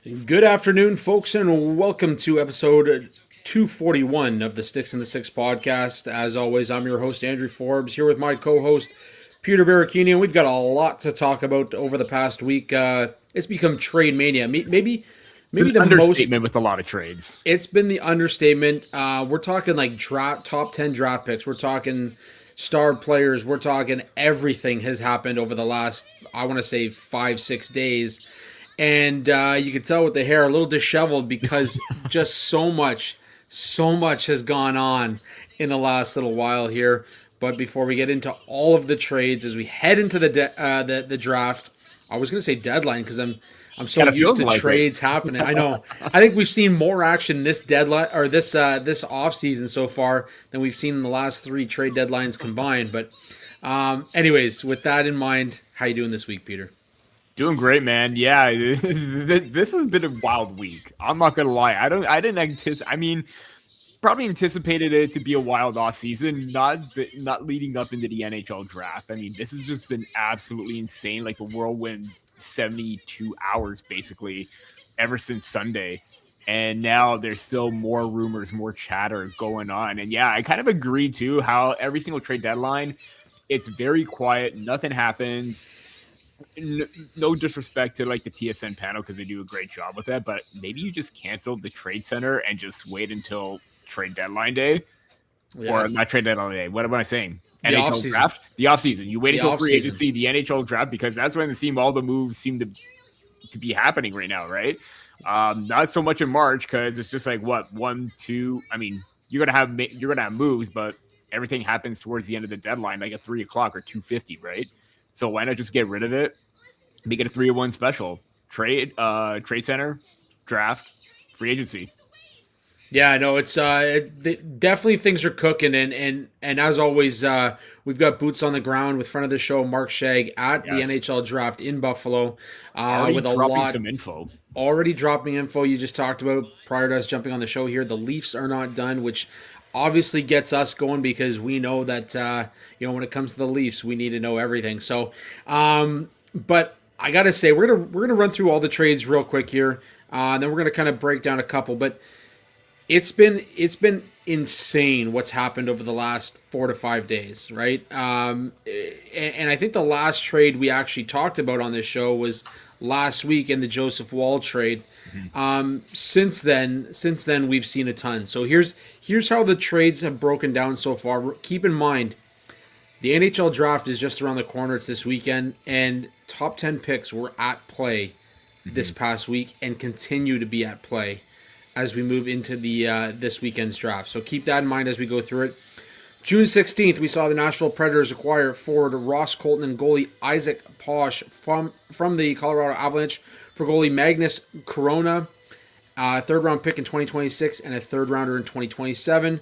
Good afternoon, folks, and welcome to episode 241 of the Sticks and the Six podcast. As always, I'm your host, Andrew Forbes, here with my co-host, Peter Barricchini, and we've got a lot to talk about over the past week. It's become trade mania. Maybe It's an the most. understatement with a lot of trades. It's been the understatement. We're talking like top 10 draft picks. We're talking star players. We're talking everything has happened over the last, I want to say, 5-6 days. And you can tell with the hair a little disheveled because just so much has gone on in the last little while here. But before we get into all of the trades, as we head into the draft, I was going to say deadline because I'm so used to trades happening. I know. I think we've seen more action this deadline or this off season so far than we've seen in the last 3 trade deadlines combined. But anyways, with that in mind, how you doing this week, Peter? Doing great, man. Yeah, this has been a wild week. I'm not gonna lie. I didn't anticipate. I mean, probably anticipated it to be a wild off season, not leading up into the NHL draft. I mean, this has just been absolutely insane. Like the whirlwind 72 hours basically ever since Sunday. And now there's still more rumors, more chatter going on. And yeah, I kind of agree too how every single trade deadline, it's very quiet. Nothing happens. No disrespect to like the TSN panel because they do a great job with that, but maybe you just canceled the trade center and just wait until trade deadline day, or not trade deadline day. What am I saying? The NHL off-season. draft, the offseason. You wait until free off-season. agency, the NHL draft, because that's when all the moves seem to be happening right now, right? Not so much in March because it's just like what 1, 2. I mean, you're gonna have moves, but everything happens towards the end of the deadline, like at 3:00 or 2:50, right? So why not just get rid of it? Make it a 3-1 special. Trade center, draft, free agency. Yeah, no, it's definitely things are cooking, and as always, we've got boots on the ground with friend of the show Mark Shag at the NHL Draft in Buffalo, with a lot some info. Already dropping info. You just talked about prior to us jumping on the show here. The Leafs are not done, which obviously gets us going because we know that when it comes to the Leafs, we need to know everything. So, but I gotta say, we're gonna run through all the trades real quick here, and then we're gonna kind of break down a couple, but. It's been insane what's happened over the last 4 to 5 days, right? And I think the last trade we actually talked about on this show was last week in the Joseph Wall trade. Mm-hmm. Since then we've seen a ton. So here's how the trades have broken down so far. Keep in mind, the NHL draft is just around the corner. It's this weekend, and top 10 picks were at play this past week and continue to be at play as we move into the this weekend's draft. So keep that in mind as we go through it. June 16th, we saw the Nashville Predators acquire forward Ross Colton and goalie Isaac Posh from the Colorado Avalanche for goalie Magnus Corona, a third-round pick in 2026 and a third-rounder in 2027.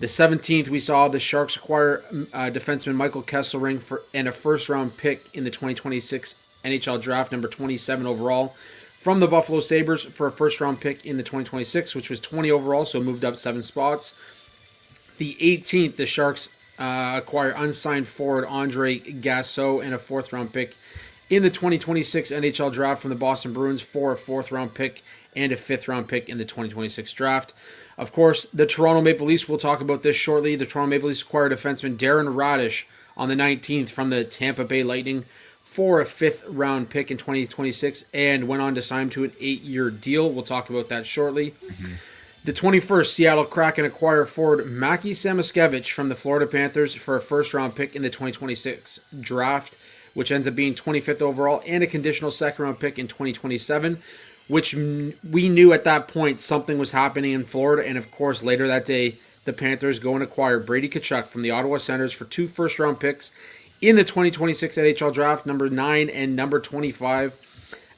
The 17th, we saw the Sharks acquire defenseman Michael Kesselring and a first-round pick in the 2026 NHL Draft, number 27 overall, from the Buffalo Sabres for a first-round pick in the 2026, which was 20 overall, so moved up 7 spots. The 18th, the Sharks acquire unsigned forward Andre Gasso and a fourth-round pick in the 2026 NHL Draft from the Boston Bruins for a fourth-round pick and a fifth-round pick in the 2026 Draft. Of course, the Toronto Maple Leafs, we'll talk about this shortly. The Toronto Maple Leafs acquired defenseman Darren Radish on the 19th from the Tampa Bay Lightning for a fifth-round pick in 2026 and went on to sign to an 8-year deal. We'll talk about that shortly. Mm-hmm. The 21st, Seattle Kraken acquire forward Mackie Samoskevich from the Florida Panthers for a first-round pick in the 2026 draft, which ends up being 25th overall, and a conditional second-round pick in 2027, which we knew at that point something was happening in Florida. And, of course, later that day, the Panthers go and acquire Brady Tkachuk from the Ottawa Senators for 2 first-round picks in the 2026 NHL Draft, number 9 and number 25,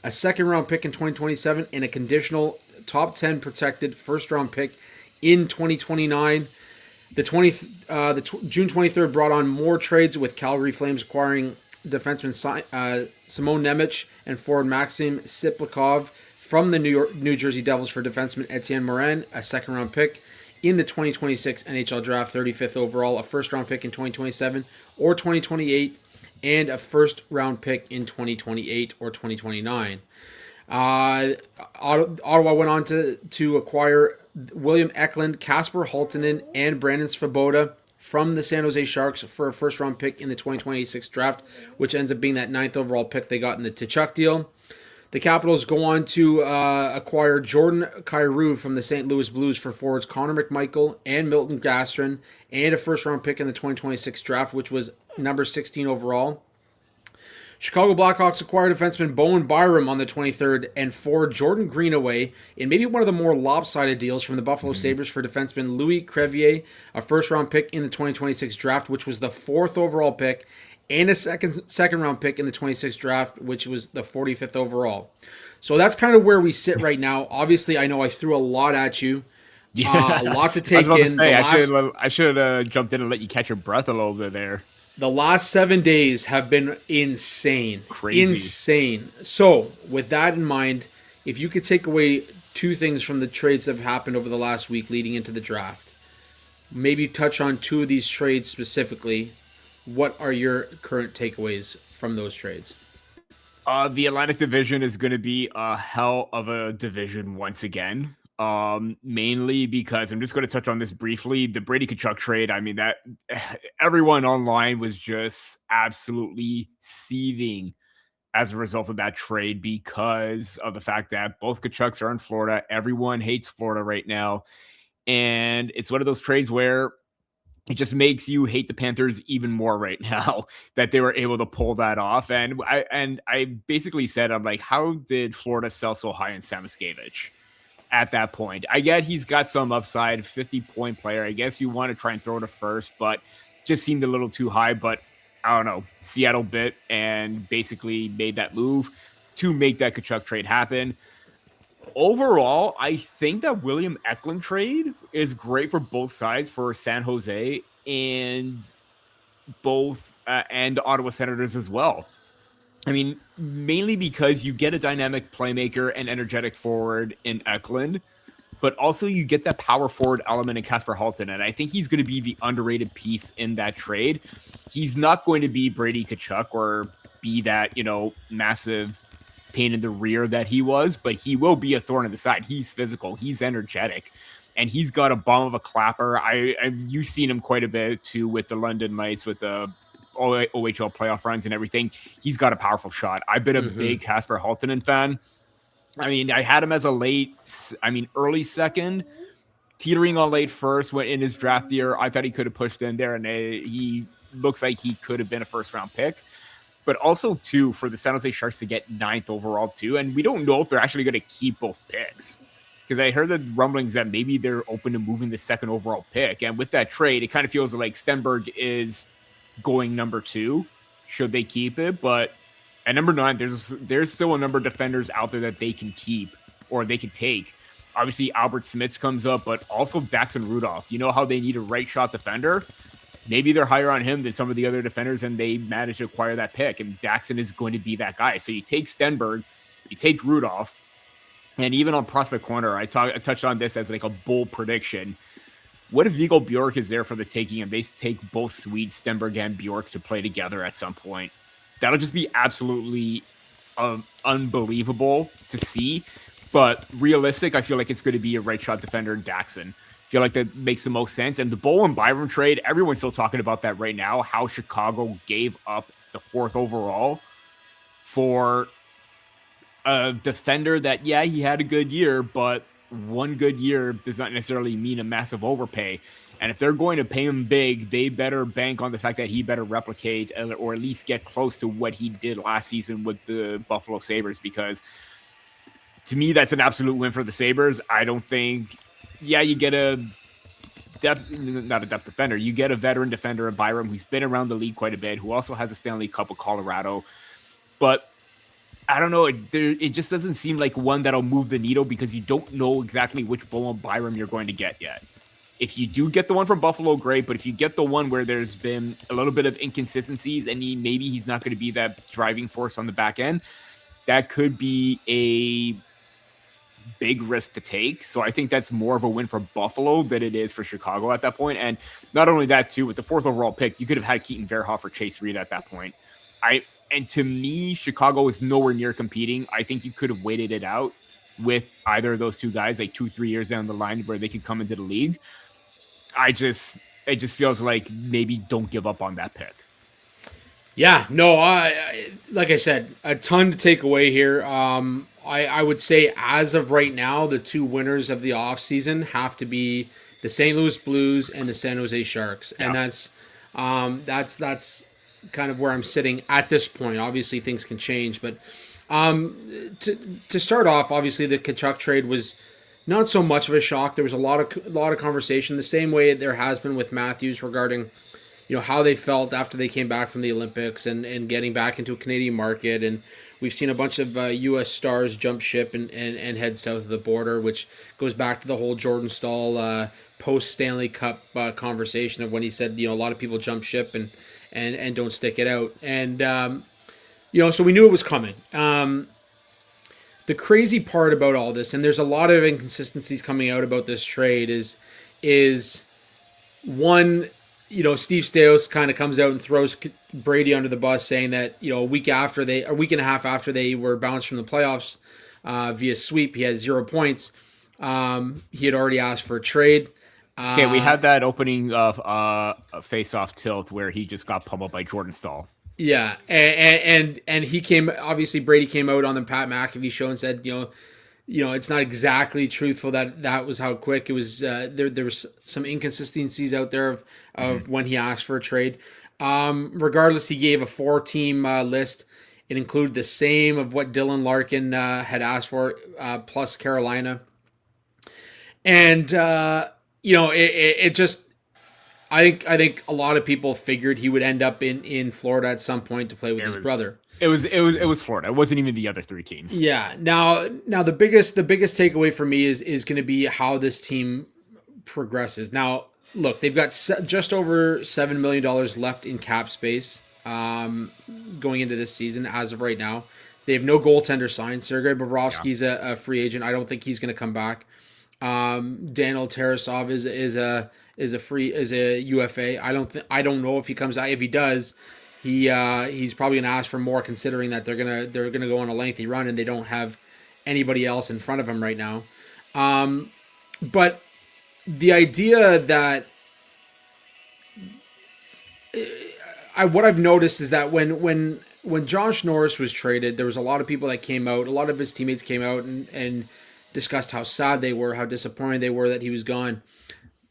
a second-round pick in 2027, and a conditional top 10 protected first-round pick in 2029. The June 23rd brought on more trades with Calgary Flames acquiring defenseman Simon Nemec and forward Maxim Siplikov from the New Jersey Devils for defenseman Etienne Morin, a second-round pick in the 2026 NHL Draft, 35th overall, a first-round pick in 2027 or 2028, and a first-round pick in 2028 or 2029. Ottawa went on to acquire William Eklund, Kasper Haltinen, and Brandon Svoboda from the San Jose Sharks for a first round pick in the 2026 draft, which ends up being that ninth overall pick they got in the Tkachuk deal. The Capitals go on to acquire Jordan Kyrou from the St. Louis Blues for forwards Connor McMichael and Milton Gastron, and a first round pick in the 2026 draft, which was number 16 overall. Chicago Blackhawks acquired defenseman Bowen Byram on the 23rd and forward Jordan Greenaway in maybe one of the more lopsided deals from the Buffalo Sabres for defenseman Louis Crevier, a first-round pick in the 2026 draft, which was the 4th overall pick, and a second-round pick in the 26th draft, which was the 45th overall. So that's kind of where we sit right now. Obviously, I know I threw a lot at you. Yeah, a lot to take I was about in. To say, I should have jumped in and let you catch your breath a little bit there. The last 7 days have been insane. Crazy. Insane. So, with that in mind, if you could take away 2 things from the trades that have happened over the last week leading into the draft, maybe touch on 2 of these trades specifically, what are your current takeaways from those trades? The Atlantic Division is going to be a hell of a division once again. Mainly because I'm just going to touch on this briefly. The Brady Tkachuk trade. I mean, that everyone online was just absolutely seething as a result of that trade because of the fact that both Tkachuks are in Florida. Everyone hates Florida right now. And it's one of those trades where it just makes you hate the Panthers even more right now that they were able to pull that off. And I basically said, I'm like, how did Florida sell so high in Samoskevich? At that point, I get he's got some upside, 50-point player. I guess you want to try and throw to first, but just seemed a little too high. But I don't know. Seattle bit and basically made that move to make that Tkachuk trade happen. Overall, I think that William Eklund trade is great for both sides, for San Jose and and Ottawa Senators as well. I mean, mainly because you get a dynamic playmaker and energetic forward in Eklund, but also you get that power forward element in Kasper Haltinen. And I think he's going to be the underrated piece in that trade. He's not going to be Brady Tkachuk or be that, massive pain in the rear that he was, but he will be a thorn in the side. He's physical. He's energetic. And he's got a bomb of a clapper. You've seen him quite a bit, too, with the London Knights, with the OHL playoff runs and everything. He's got a powerful shot. I've been a big Kasper Haltinen fan. I mean, I had him as early second, teetering on late first in his draft year. I thought he could have pushed in there, and he looks like he could have been a first-round pick. But also, too, for the San Jose Sharks to get 9th overall, too. And we don't know if they're actually going to keep both picks. Because I heard the rumblings that maybe they're open to moving the 2nd overall pick. And with that trade, it kind of feels like Stenberg is going number 2, should they keep it. But at number 9, there's still a number of defenders out there that they can keep or they can take. Obviously, Albert Smits comes up, but also Daxon Rudolph. You know how they need a right shot defender? Maybe they're higher on him than some of the other defenders, and they managed to acquire that pick. And Daxon is going to be that guy. So you take Stenberg, you take Rudolph, and even on Prospect Corner, I touched on this as like a bold prediction. What if Viggo Bjork is there for the taking and they take both Swedes, Stenberg and Bjork, to play together at some point? That'll just be absolutely unbelievable to see. But realistic, I feel like it's going to be a right shot defender in Daxon. I feel like that makes the most sense. And the Bowen Byram trade, everyone's still talking about that right now, how Chicago gave up the 4th overall for a defender that, yeah, he had a good year, but one good year does not necessarily mean a massive overpay. And if they're going to pay him big, they better bank on the fact that he better replicate or at least get close to what he did last season with the Buffalo Sabres, because to me, that's an absolute win for the Sabres. I don't think, you get not a depth defender. You get a veteran defender in Byram who's been around the league quite a bit, who also has a Stanley Cup with Colorado. But I don't know. It just doesn't seem like one that'll move the needle because you don't know exactly which Bowen Byram you're going to get yet. If you do get the one from Buffalo, great. But if you get the one where there's been a little bit of inconsistencies and maybe he's not going to be that driving force on the back end, that could be a big risk to take. So I think that's more of a win for Buffalo than it is for Chicago at that point. And not only that, too, with the 4th overall pick, you could have had Keaton Verhoff or Chase Reed at that point. And to me, Chicago is nowhere near competing. I think you could have waited it out with either of those two guys, like 2-3 years down the line, where they could come into the league. It just feels like maybe don't give up on that pick. Yeah, no, like I said, a ton to take away here. I would say as of right now, the two winners of the offseason have to be the St. Louis Blues and the San Jose Sharks, and that's kind of where I'm sitting at this point. Obviously, things can change, but to start off, obviously the Tkachuk trade was not so much of a shock. There was a lot of conversation, the same way there has been with Matthews regarding how they felt after they came back from the Olympics and getting back into a Canadian market. And we've seen a bunch of U.S. stars jump ship and head south of the border, which goes back to the whole Jordan Staal post Stanley Cup conversation of when he said, a lot of people jump ship and don't stick it out. And, so we knew it was coming. The crazy part about all this, and there's a lot of inconsistencies coming out about this trade, is one, Steve Stais kind of comes out and throws Brady under the bus, saying that a week and a half after they were bounced from the playoffs via sweep, he had 0 points. He had already asked for a trade. Okay, we had that opening of a face-off tilt where he just got pummeled by Jordan Staal. Yeah, and he came. Obviously, Brady came out on the Pat McAfee show and said, it's not exactly truthful that was how quick it was. There was some inconsistencies out there of when he asked for a trade. Regardless, he gave a 4-team list. It included the same of what Dylan Larkin had asked for, plus Carolina. And it just. I think a lot of people figured he would end up in Florida at some point to play with his brother. It was Florida. It wasn't even the other 3 teams. Yeah. Now the biggest takeaway for me is going to be how this team progresses. Now, look, they've got just over $7 million left in cap space going into this season as of right now. They have no goaltender signed. Sergei Bobrovsky's a free agent. I don't think he's going to come back. Daniel Tarasov is a UFA. I don't know if he comes out. If he does, he's probably gonna ask for more, considering that they're gonna go on a lengthy run and they don't have anybody else in front of him right now. But the idea that what I've noticed is that when Josh Norris was traded, there was a lot of people that came out. A lot of his teammates came out and discussed how sad they were, how disappointed they were that he was gone.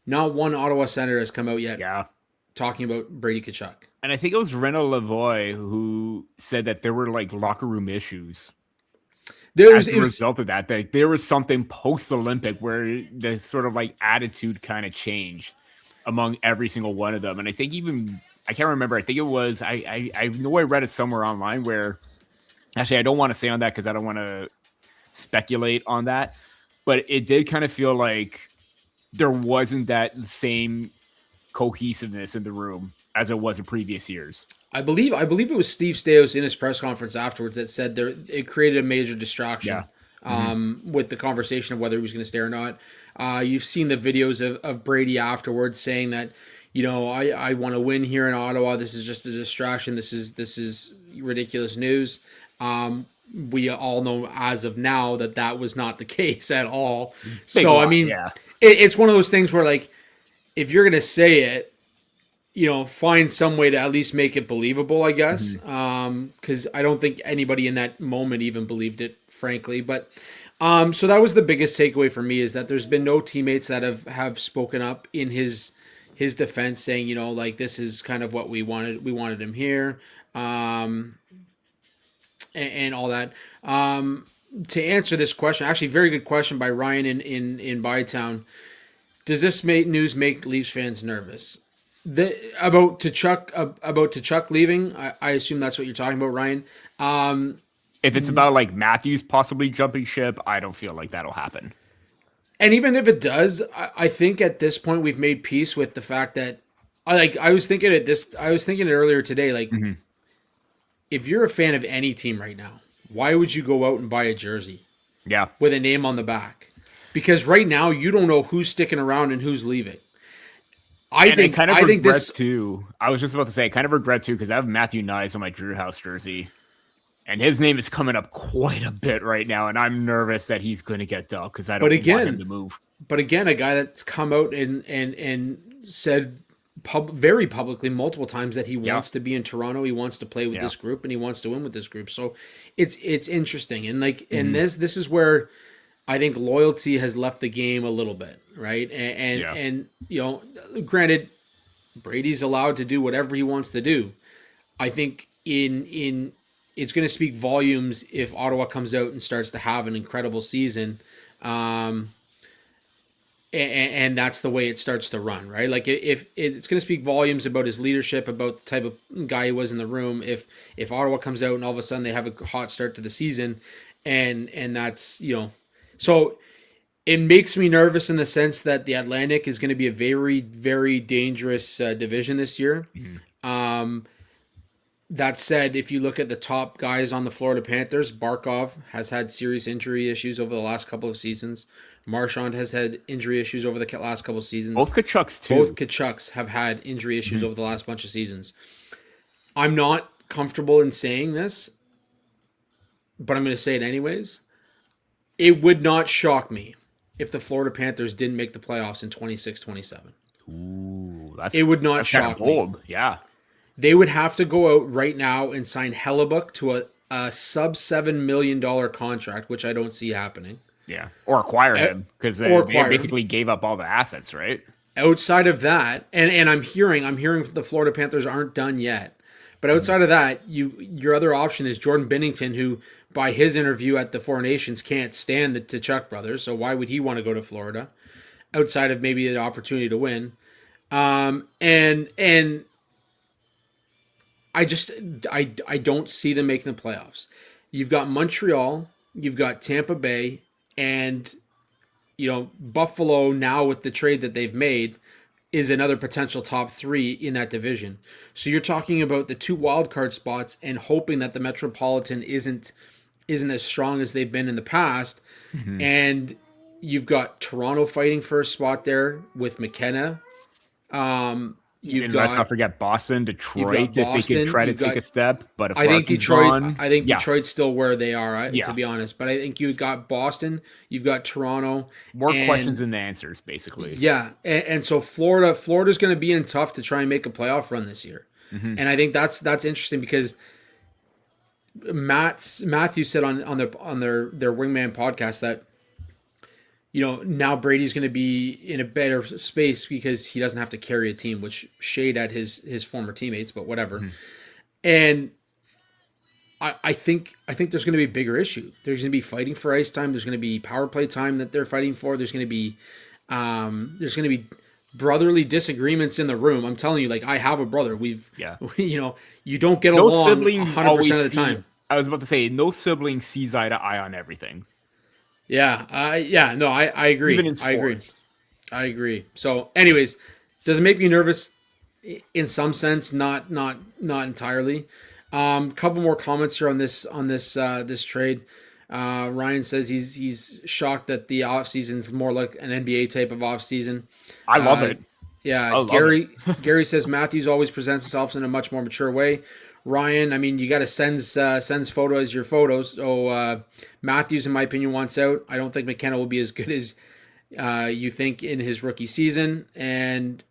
Not one Ottawa Senator has come out yet talking about Brady Tkachuk. And I think it was Renaud Lavoie who said that there were locker room issues. As a result of that, there was something post-Olympic where the sort of attitude kind of changed among every single one of them. And I think I can't remember. I think it was, I know I read it somewhere online where, actually I don't want to say on that because I don't want to speculate on that, but it did kind of feel like there wasn't that same cohesiveness in the room as it was in previous years. I believe it was Steve Stais in his press conference afterwards that said it created a major distraction with the conversation of whether he was going to stay or not. You've seen the videos of Brady afterwards saying that, I want to win here in Ottawa. This is just a distraction. This is ridiculous news. We all know as of now that was not the case at all. It's one of those things where if you're going to say it, find some way to at least make it believable, I guess. Because I don't think anybody in that moment even believed it, frankly. But so that was the biggest takeaway for me, is that there's been no teammates that have spoken up in his defense, saying, this is kind of what we wanted. We wanted him here. And all that. To answer this question, actually, very good question by Ryan in Bytown. Does this news make Leafs fans nervous? About Tkachuk leaving, I assume that's what you're talking about, Ryan. If it's about Matthews possibly jumping ship, I don't feel like that'll happen. And even if it does, I think at this point we've made peace with the fact that I was thinking it earlier today, if you're a fan of any team right now, why would you go out and buy a jersey? Yeah. With a name on the back? Because right now you don't know who's sticking around and who's leaving. I And think I kind of I think regret this. too. I was just about to say, I kind of regret too because I have Matthew Nyes on my Drew House jersey, and his name is coming up quite a bit right now, and I'm nervous that he's going to get dubbed because I But don't want him again, to move. a guy that's come out and said very publicly multiple times that he Yeah. wants to be in Toronto, he wants to play with Yeah. this group, and he wants to win with this group. So it's interesting, and like and Mhm. this is where I think loyalty has left the game a little bit, right? Yeah. And you know, granted, Brady's allowed to do whatever he wants to do. I think in it's going to speak volumes if Ottawa comes out and starts to have an incredible season. Um, and that's the way it starts to run, right? Like if it's going to speak volumes about his leadership, about the type of guy he was in the room. If Ottawa comes out and all of a sudden they have a hot start to the season, and that's so it makes me nervous in the sense that the Atlantic is going to be a very very dangerous division this year. Mhm. Um, that said, if you look at the top guys on the Florida Panthers, Barkov has had serious injury issues over the last couple of seasons. Marchand has had injury issues over the last couple of seasons. Both Tkachuks too. Both Tkachuks have had injury issues over the last bunch of seasons. I'm not comfortable in saying this, but I'm going to say it anyways. It would not shock me if the Florida Panthers didn't make the playoffs in 26-27. Ooh, It would not that's kind shock of bold. Yeah. They would have to go out right now and sign Hellebuck to a sub $7 million contract, which I don't see happening. Yeah. Or acquire him because they basically gave up all the assets, right? Outside of that, and I'm hearing the Florida Panthers aren't done yet. But outside of that, your other option is Jordan Binnington, who by his interview at the Four Nations can't stand the Tkachuk brothers. So why would he want to go to Florida? Outside of maybe an opportunity to win, and I don't see them making the playoffs. You've got Montreal, you've got Tampa Bay, and Buffalo now with the trade that they've made is another potential top 3 in that division. So you're talking about the 2 wildcard spots and hoping that the Metropolitan isn't as strong as they've been in the past. Mm-hmm. And you've got Toronto fighting for a spot there with McKenna. Let's not forget Boston, Detroit, if they could try to take a step. But if I think Detroit, Detroit's still where they are, to be honest. But I think you've got Boston, you've got Toronto. More questions than the answers, basically. Yeah, and so Florida's going to be in tough to try and make a playoff run this year. Mm-hmm. And I think that's interesting because Matthew said on their Wingman podcast that now Brady's going to be in a better space because he doesn't have to carry a team, which shade at his former teammates, but whatever. Mm-hmm. And I think there's going to be a bigger issue. There's going to be fighting for ice time. There's going to be power play time that they're fighting for. There's going to be brotherly disagreements in the room. I'm telling you, like, I have a brother. You don't get along 100% of the time. I was about to say, no sibling sees eye to eye on everything. Yeah, I agree. Even in sports. I agree. So, anyways, does it make me nervous? In some sense, not entirely. Couple more comments here on this trade. Ryan says he's shocked that the offseason is more like an NBA type of offseason. I love it. Yeah, Gary says Matthews always presents himself in a much more mature way. Ryan, I mean, you got to sends photo as your photos. So Matthews, in my opinion, wants out. I don't think McKenna will be as good as you think in his rookie season. And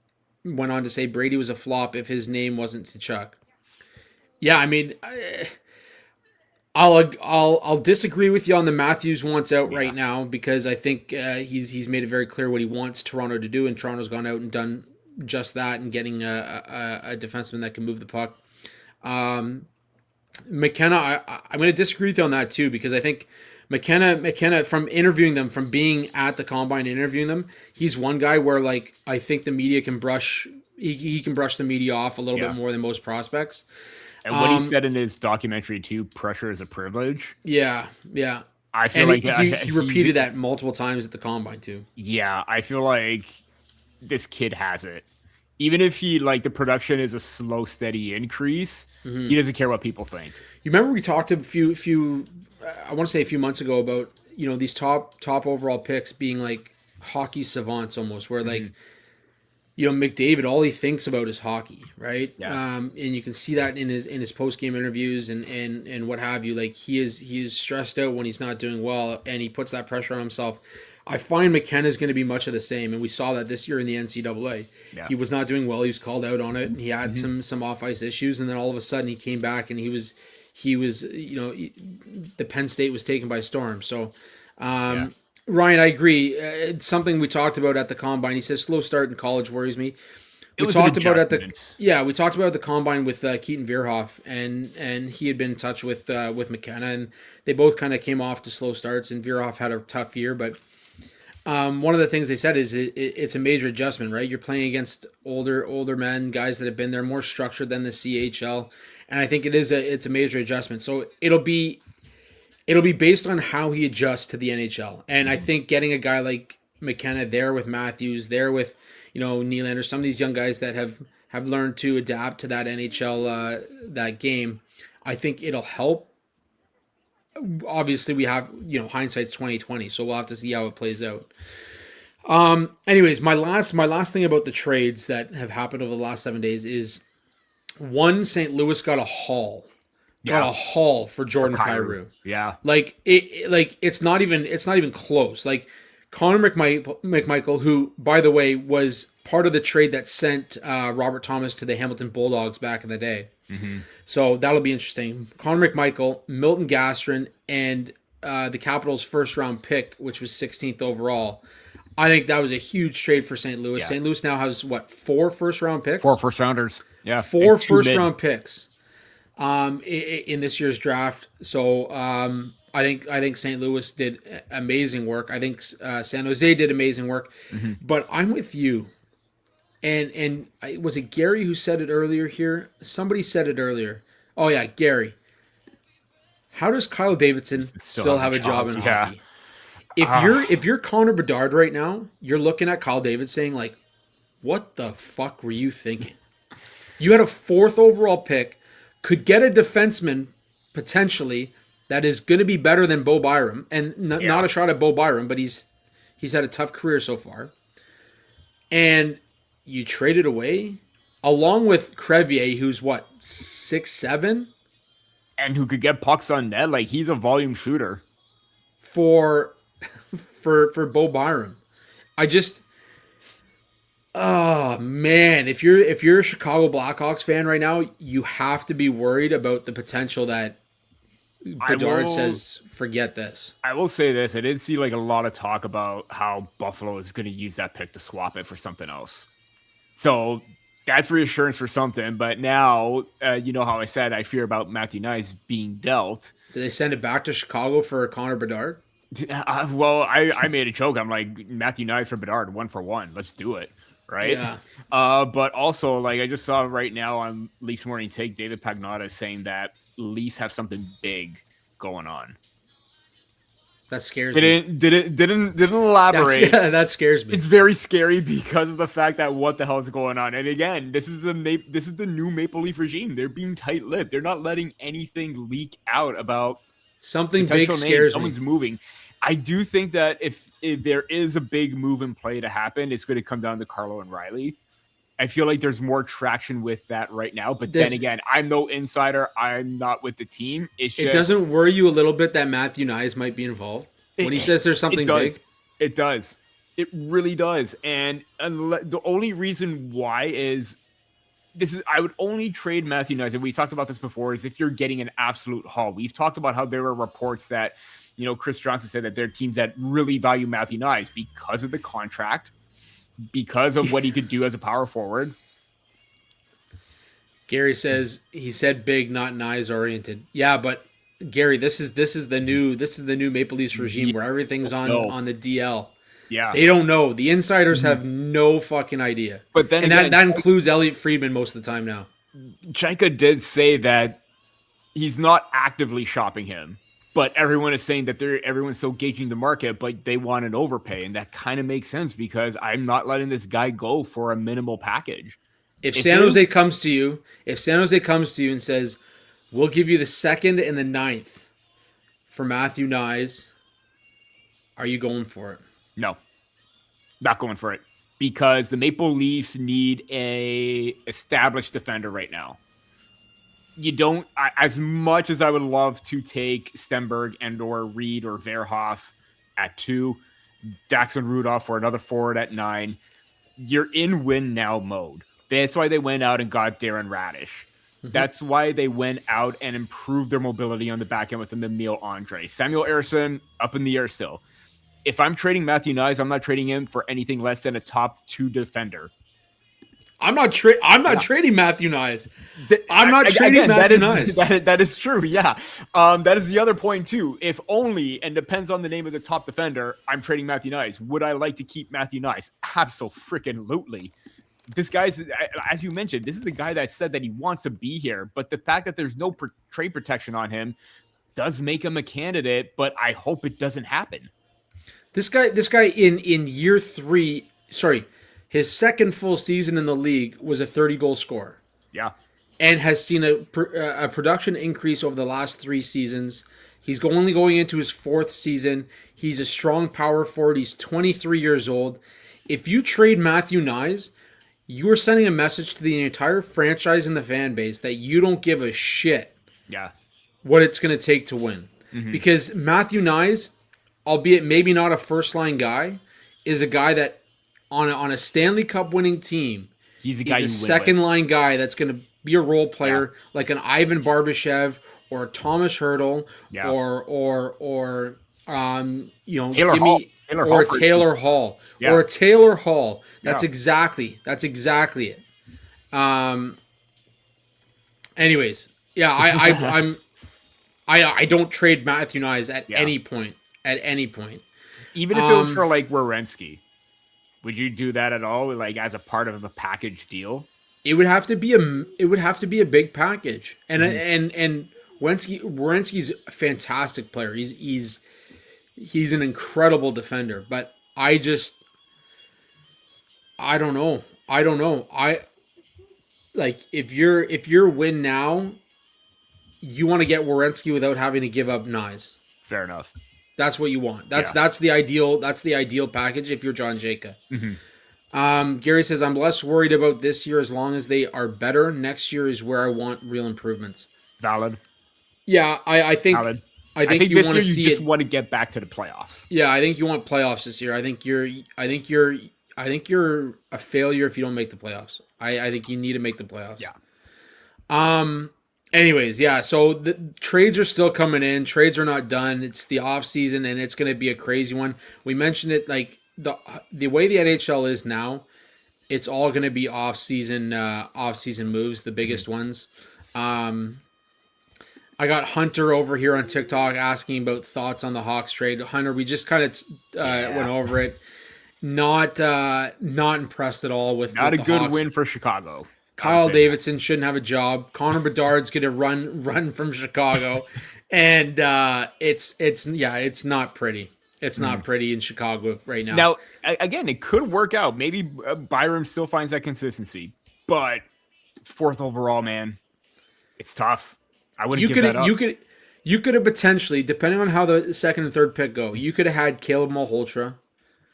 went on to say Brady was a flop if his name wasn't Tkachuk. Yeah, I mean, I'll disagree with you on the Matthews wants out right now because I think he's made it very clear what he wants Toronto to do, and Toronto's gone out and done just that and getting a defenseman that can move the puck. McKenna, I'm going to disagree with you on that too because I think McKenna from interviewing them, from being at the combine and interviewing them, he's one guy where like I think the media can brush he can brush the media off a little bit more than most prospects. And what he said in his documentary too, pressure is a privilege. Yeah. I feel like he repeated that multiple times at the combine too. Yeah, I feel like this kid has it. Even if the production is a slow, steady increase, he doesn't care what people think. You remember we talked a few I want to say a few months ago about these top overall picks being like hockey savants almost, where like McDavid, all he thinks about is hockey, right? Yeah. And you can see that in his post game interviews and what have you. Like he is stressed out when he's not doing well, and he puts that pressure on himself. I find McKenna is going to be much of the same, and we saw that this year in the NCAA. Yeah. He was not doing well. He was called out on it, and he had Mm-hmm. some off ice issues, and then all of a sudden he came back and he was the Penn State was taken by storm. So. Yeah. Ryan, I agree. It's something we talked about at the combine. He says slow start in college worries me. It We was an talked about adjustment. we talked about at the combine with Keaton Vierhoff, and he had been in touch with McKenna, and they both kind of came off to slow starts, and Vierhoff had a tough year. But one of the things they said is it's a major adjustment, right? You're playing against older men, guys that have been there, more structured than the CHL, and I think it's a major adjustment. So it'll be based on how he adjusts to the NHL. And I think getting a guy like McKenna there with Matthews, there with, Nylander, some of these young guys that have learned to adapt to that NHL, that game, I think it'll help. Obviously we have, hindsight's 2020, so we'll have to see how it plays out. Anyways, my last thing about the trades that have happened over the last 7 days is one, St. Louis got a haul. Got a haul for Jordan Kyrou. Yeah. Like it's not even close. Like Connor McMichael, who by the way was part of the trade that sent Robert Thomas to the Hamilton Bulldogs back in the day. Mm-hmm. So that'll be interesting. Connor McMichael, Milton Gastrin, and the Capitals' first round pick, which was 16th overall. I think that was a huge trade for St. Louis. Yeah. St. Louis now has what, 4 first round picks? 4 first rounders. Yeah. 4 first round picks. In this year's draft. So I think St. Louis did amazing work. I think San Jose did amazing work. Mm-hmm. But I'm with you. And was it Gary who said it earlier here? Somebody said it earlier. Oh yeah, Gary. How does Kyle Davidson still have a job in hockey? If you're Connor Bedard right now, you're looking at Kyle Davidson saying like, what the fuck were you thinking? You had a 4th overall pick. Could get a defenseman potentially that is going to be better than Bo Byram, and not a shot at Bo Byram, but he's had a tough career so far. And you traded away along with Crevier, who's what, 6'7", and who could get pucks on net. Like he's a volume shooter for Bo Byram. Oh man, if you're a Chicago Blackhawks fan right now, you have to be worried about the potential that Bedard says, forget this. I will say this. I did see like a lot of talk about how Buffalo is going to use that pick to swap it for something else. So that's reassurance for something. But now, you know how I said I fear about Matthew Knies being dealt. Do they send it back to Chicago for Connor Bedard? Well, I made a joke. I'm like, Matthew Knies for Bedard, 1-for-1. Let's do it. Right. Yeah. But also, like I just saw right now on Leafs Morning Take, David Pagnotta saying that Leafs have something big going on. That scares me. Didn't elaborate. That scares me. It's very scary because of the fact that what the hell is going on. And again, this is the new Maple Leaf regime. They're being tight-lipped. They're not letting anything leak out about something big scares me. Someone's moving. I do think that if there is a big move in play to happen, it's going to come down to Carlo and Riley. I feel like there's more traction with that right now. But then again, I'm no insider. I'm not with the team. It doesn't worry you a little bit that Matthew Knies might be involved when he says there's something big? It does. It really does. And the only reason why is I would only trade Matthew Knies, and we talked about this before, is if you're getting an absolute haul. We've talked about how there were reports that, Chris Johnson said that there are teams that really value Matthew Knies because of the contract, because of what he could do as a power forward. Gary says he said big, not Knies oriented. Yeah, but Gary, this is the new Maple Leafs regime where everything's on the DL. Yeah, they don't know. The insiders have no fucking idea. But then, that includes Elliot Friedman most of the time now. Chenka did say that he's not actively shopping him, but everyone is saying that everyone's still gauging the market, but they want an overpay, and that kind of makes sense because I'm not letting this guy go for a minimal package. If San Jose comes to you and says, "We'll give you the 2nd and the 9th for Matthew Knies," are you going for it? No, not going for it because the Maple Leafs need a established defender right now. You don't, as much as I would love to take Stenberg and or Reed or Verhoff at 2, Daxon Rudolph or another forward at 9, you're in win now mode. That's why they went out and got Darren Radish. That's why they went out and improved their mobility on the back end with the Emil Andre. Samuel Ersson up in the air still. If I'm trading Matthew Nyes, I'm not trading him for anything less than a top 2 defender. I'm not trading Matthew Nyes. I'm not trading Matthew Nyes. That is true. Yeah. That is the other point too. If only, and depends on the name of the top defender, I'm trading Matthew Nyes. Would I like to keep Matthew Nyes? Absolutely. This guy's, as you mentioned, this is the guy that said that he wants to be here, but the fact that there's no trade protection on him does make him a candidate, but I hope it doesn't happen. This guy in year 3, his second full season in the league was a 30-goal scorer. Yeah. And has seen a production increase over the last 3 seasons. He's only going into his 4th season. He's a strong power forward. He's 23 years old. If you trade Matthew Nyes, you are sending a message to the entire franchise and the fan base that you don't give a shit what it's going to take to win. Because Matthew Nyes, albeit maybe not a first-line guy, is a guy that on a Stanley Cup winning team, he's a second-line guy that's going to be a role player like an Ivan Barbashev or a Thomas Hertl or Taylor Hall. Or a Taylor Hall. That's exactly it. Anyways, I don't trade Matthew Nyes at any point. Even if it was for like Werenski, would you do that at all? Like as a part of the package deal? It would have to be a big package. And and Werenski's a fantastic player. He's an incredible defender, but I don't know. If you're win now, you want to get Werenski without having to give up Nyes. Fair enough. That's what you want. That's the ideal package if you're John Jacob. Gary says, I'm less worried about this year as long as they are better. Next year is where I want real improvements. Valid. Yeah, I think valid. I think you want to see just want to get back to the playoffs. Yeah, I think you want playoffs this year. I think you're a failure if you don't make the playoffs. I think you need to make the playoffs. Yeah. Anyways, so the trades are still coming in. Trades are not done. It's the off season and it's going to be a crazy one. We mentioned it, like the way the NHL is now, it's all going to be off season moves, the biggest ones. I got Hunter over here on TikTok asking about thoughts on the Hawks trade. Hunter, we just kind of went over it. Not impressed at all with not with a good Hawks. Win for Chicago. Kyle Davidson shouldn't have a job. Connor Bedard's going to run from Chicago, and it's not pretty. It's not pretty in Chicago right now. Now, again, it could work out. Maybe Byram still finds that consistency, but 4th overall, man, it's tough. I wouldn't give that up. You could have potentially, depending on how the 2nd and 3rd pick go, you could have had Caleb Malhotra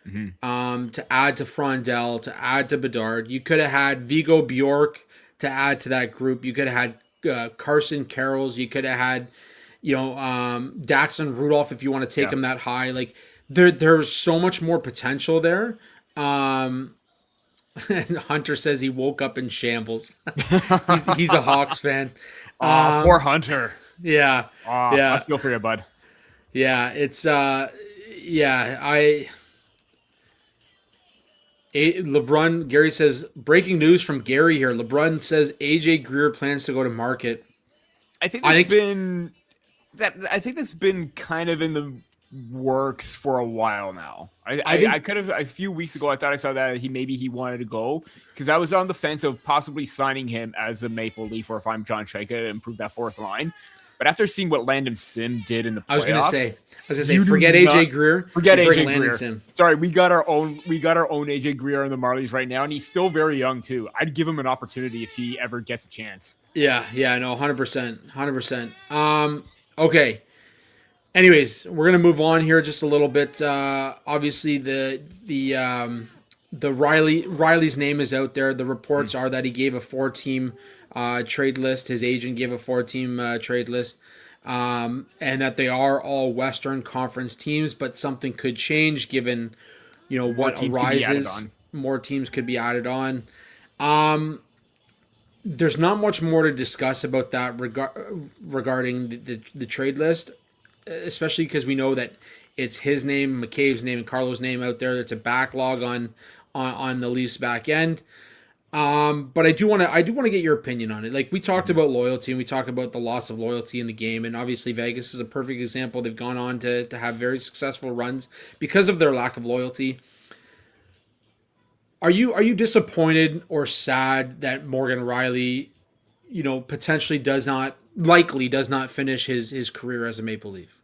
to add to Frondell, to add to Bedard. You could have had Vigo Bjork to add to that group. You could have had Carson Carrolls. You could have had, Daxon Rudolph if you want to take him that high. Like there's so much more potential there. And Hunter says he woke up in shambles. he's a Hawks fan. Poor Hunter. Yeah. I feel for you, bud. Yeah, it's LeBron, Gary says, breaking news from Gary here. LeBron says AJ Greer plans to go to market. I think that's been kind of in the works for a while now. I could have a few weeks ago. I thought I saw that he wanted to go because I was on the fence of possibly signing him as a Maple Leaf, or if I'm John Shaika, to improve that 4th line. But after seeing what Landon Sim did in the playoffs, I was going to say, forget AJ Greer. Forget AJ Greer. Sim. Sorry, we got our own AJ Greer in the Marlies right now, and he's still very young too. I'd give him an opportunity if he ever gets a chance. Yeah, no, 100%. Okay. Anyways, we're gonna move on here just a little bit. Obviously, the the Riley's name is out there. The reports are that he gave a 4-team trade list. His agent gave a 4-team trade list, and that they are all Western Conference teams. But something could change given More what teams could be added arises. on. More teams could be added on. There's not much more to discuss about that regarding the trade list, especially because we know that it's his name, McCabe's name, and Carlo's name out there. That's a backlog on the Leafs back end. But I do want to get your opinion on it. Like, we talked about loyalty, and we talked about the loss of loyalty in the game, and obviously Vegas is a perfect example. They've gone on to have very successful runs because of their lack of loyalty. Are you disappointed or sad that Morgan Riley, potentially does not finish his career as a Maple Leaf?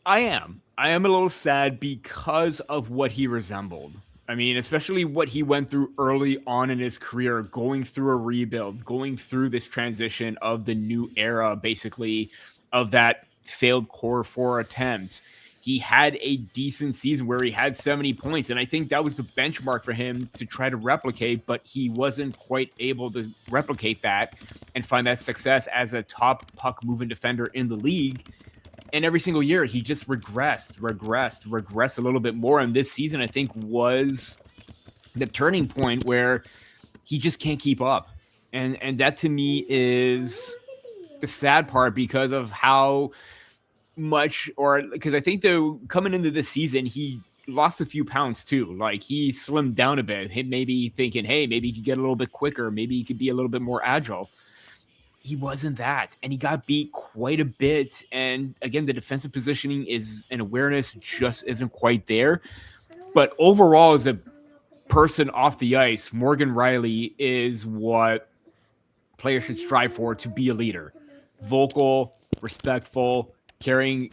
I am. I am a little sad because of what he resembled. I mean, especially what he went through early on in his career, going through a rebuild, going through this transition of the new era, basically, of that failed core 4 attempt. He had a decent season where he had 70 points, and I think that was the benchmark for him to try to replicate, but he wasn't quite able to replicate that and find that success as a top puck-moving defender in the league. And every single year, he just regressed a little bit more. And this season, I think, was the turning point where he just can't keep up. And that, to me, is the sad part because of how much, or because I think coming into this season, he lost a few pounds too. Like, he slimmed down a bit, maybe thinking, hey, maybe he could get a little bit quicker. Maybe he could be a little bit more agile. He wasn't that, and he got beat quite a bit. And again, the defensive positioning and awareness just isn't quite there. But overall, as a person off the ice, Morgan Riley is what players should strive for to be a leader. Vocal, respectful, caring,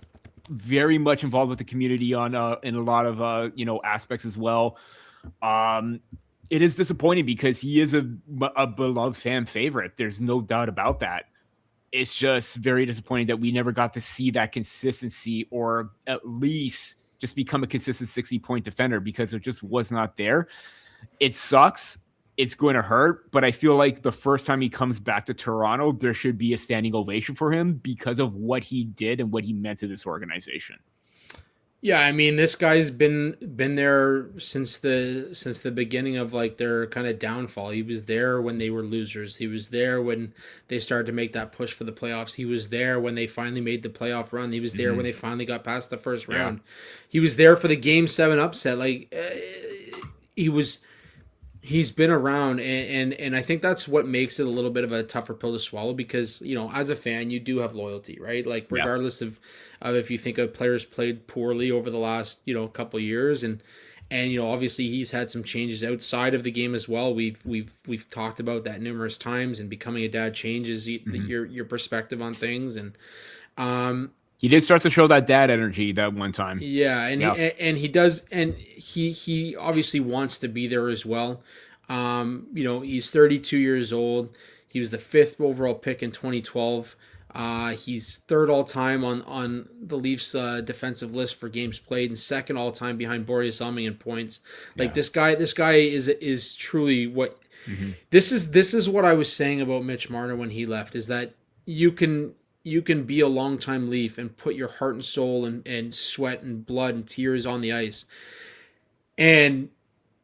very much involved with the community in a lot of aspects as well. It is disappointing because he is a beloved fan favorite. There's no doubt about that. It's just very disappointing that we never got to see that consistency, or at least just become a consistent 60-point defender, because it just was not there. It sucks. It's going to hurt, but I feel like the first time he comes back to Toronto, there should be a standing ovation for him because of what he did and what he meant to this organization. Yeah, I mean, this guy's been there since the beginning of, like, their kind of downfall. He was there when they were losers. He was there when they started to make that push for the playoffs. He was there when they finally made the playoff run. He was there when they finally got past the first round. He was there for the Game 7 upset. Like, he's been around, and I think that's what makes it a little bit of a tougher pill to swallow, because, as a fan, you do have loyalty, right? Like, regardless of if you think a player's played poorly over the last, couple of years, and obviously he's had some changes outside of the game as well. We've talked about that numerous times, and becoming a dad changes your perspective on things. And he did start to show that dad energy that one time. Yeah, and he does, and he obviously wants to be there as well. He's 32 years old. He was the 5th overall pick in 2012. He's 3rd all time on the Leafs defensive list for games played, and 2nd all time behind Boris Elming in points. Like, this guy is truly what. This is what I was saying about Mitch Marner when he left, is that you can be a longtime Leaf and put your heart and soul and sweat and blood and tears on the ice, and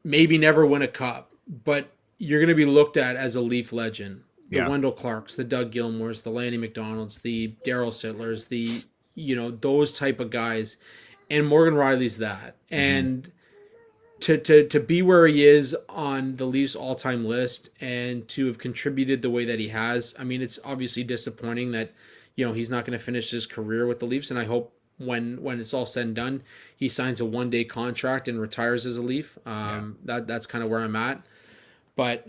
maybe never win a cup, but you're going to be looked at as a Leaf legend. The Wendell Clarks, the Doug Gilmours, the Lanny McDonalds, the Darryl Sittlers, those type of guys. And Morgan Riley's that. And to be where he is on the Leafs all-time list, and to have contributed the way that he has, I mean, it's obviously disappointing that, he's not going to finish his career with the Leafs. And I hope when it's all said and done, he signs a one-day contract and retires as a Leaf. That's kind of where I'm at. But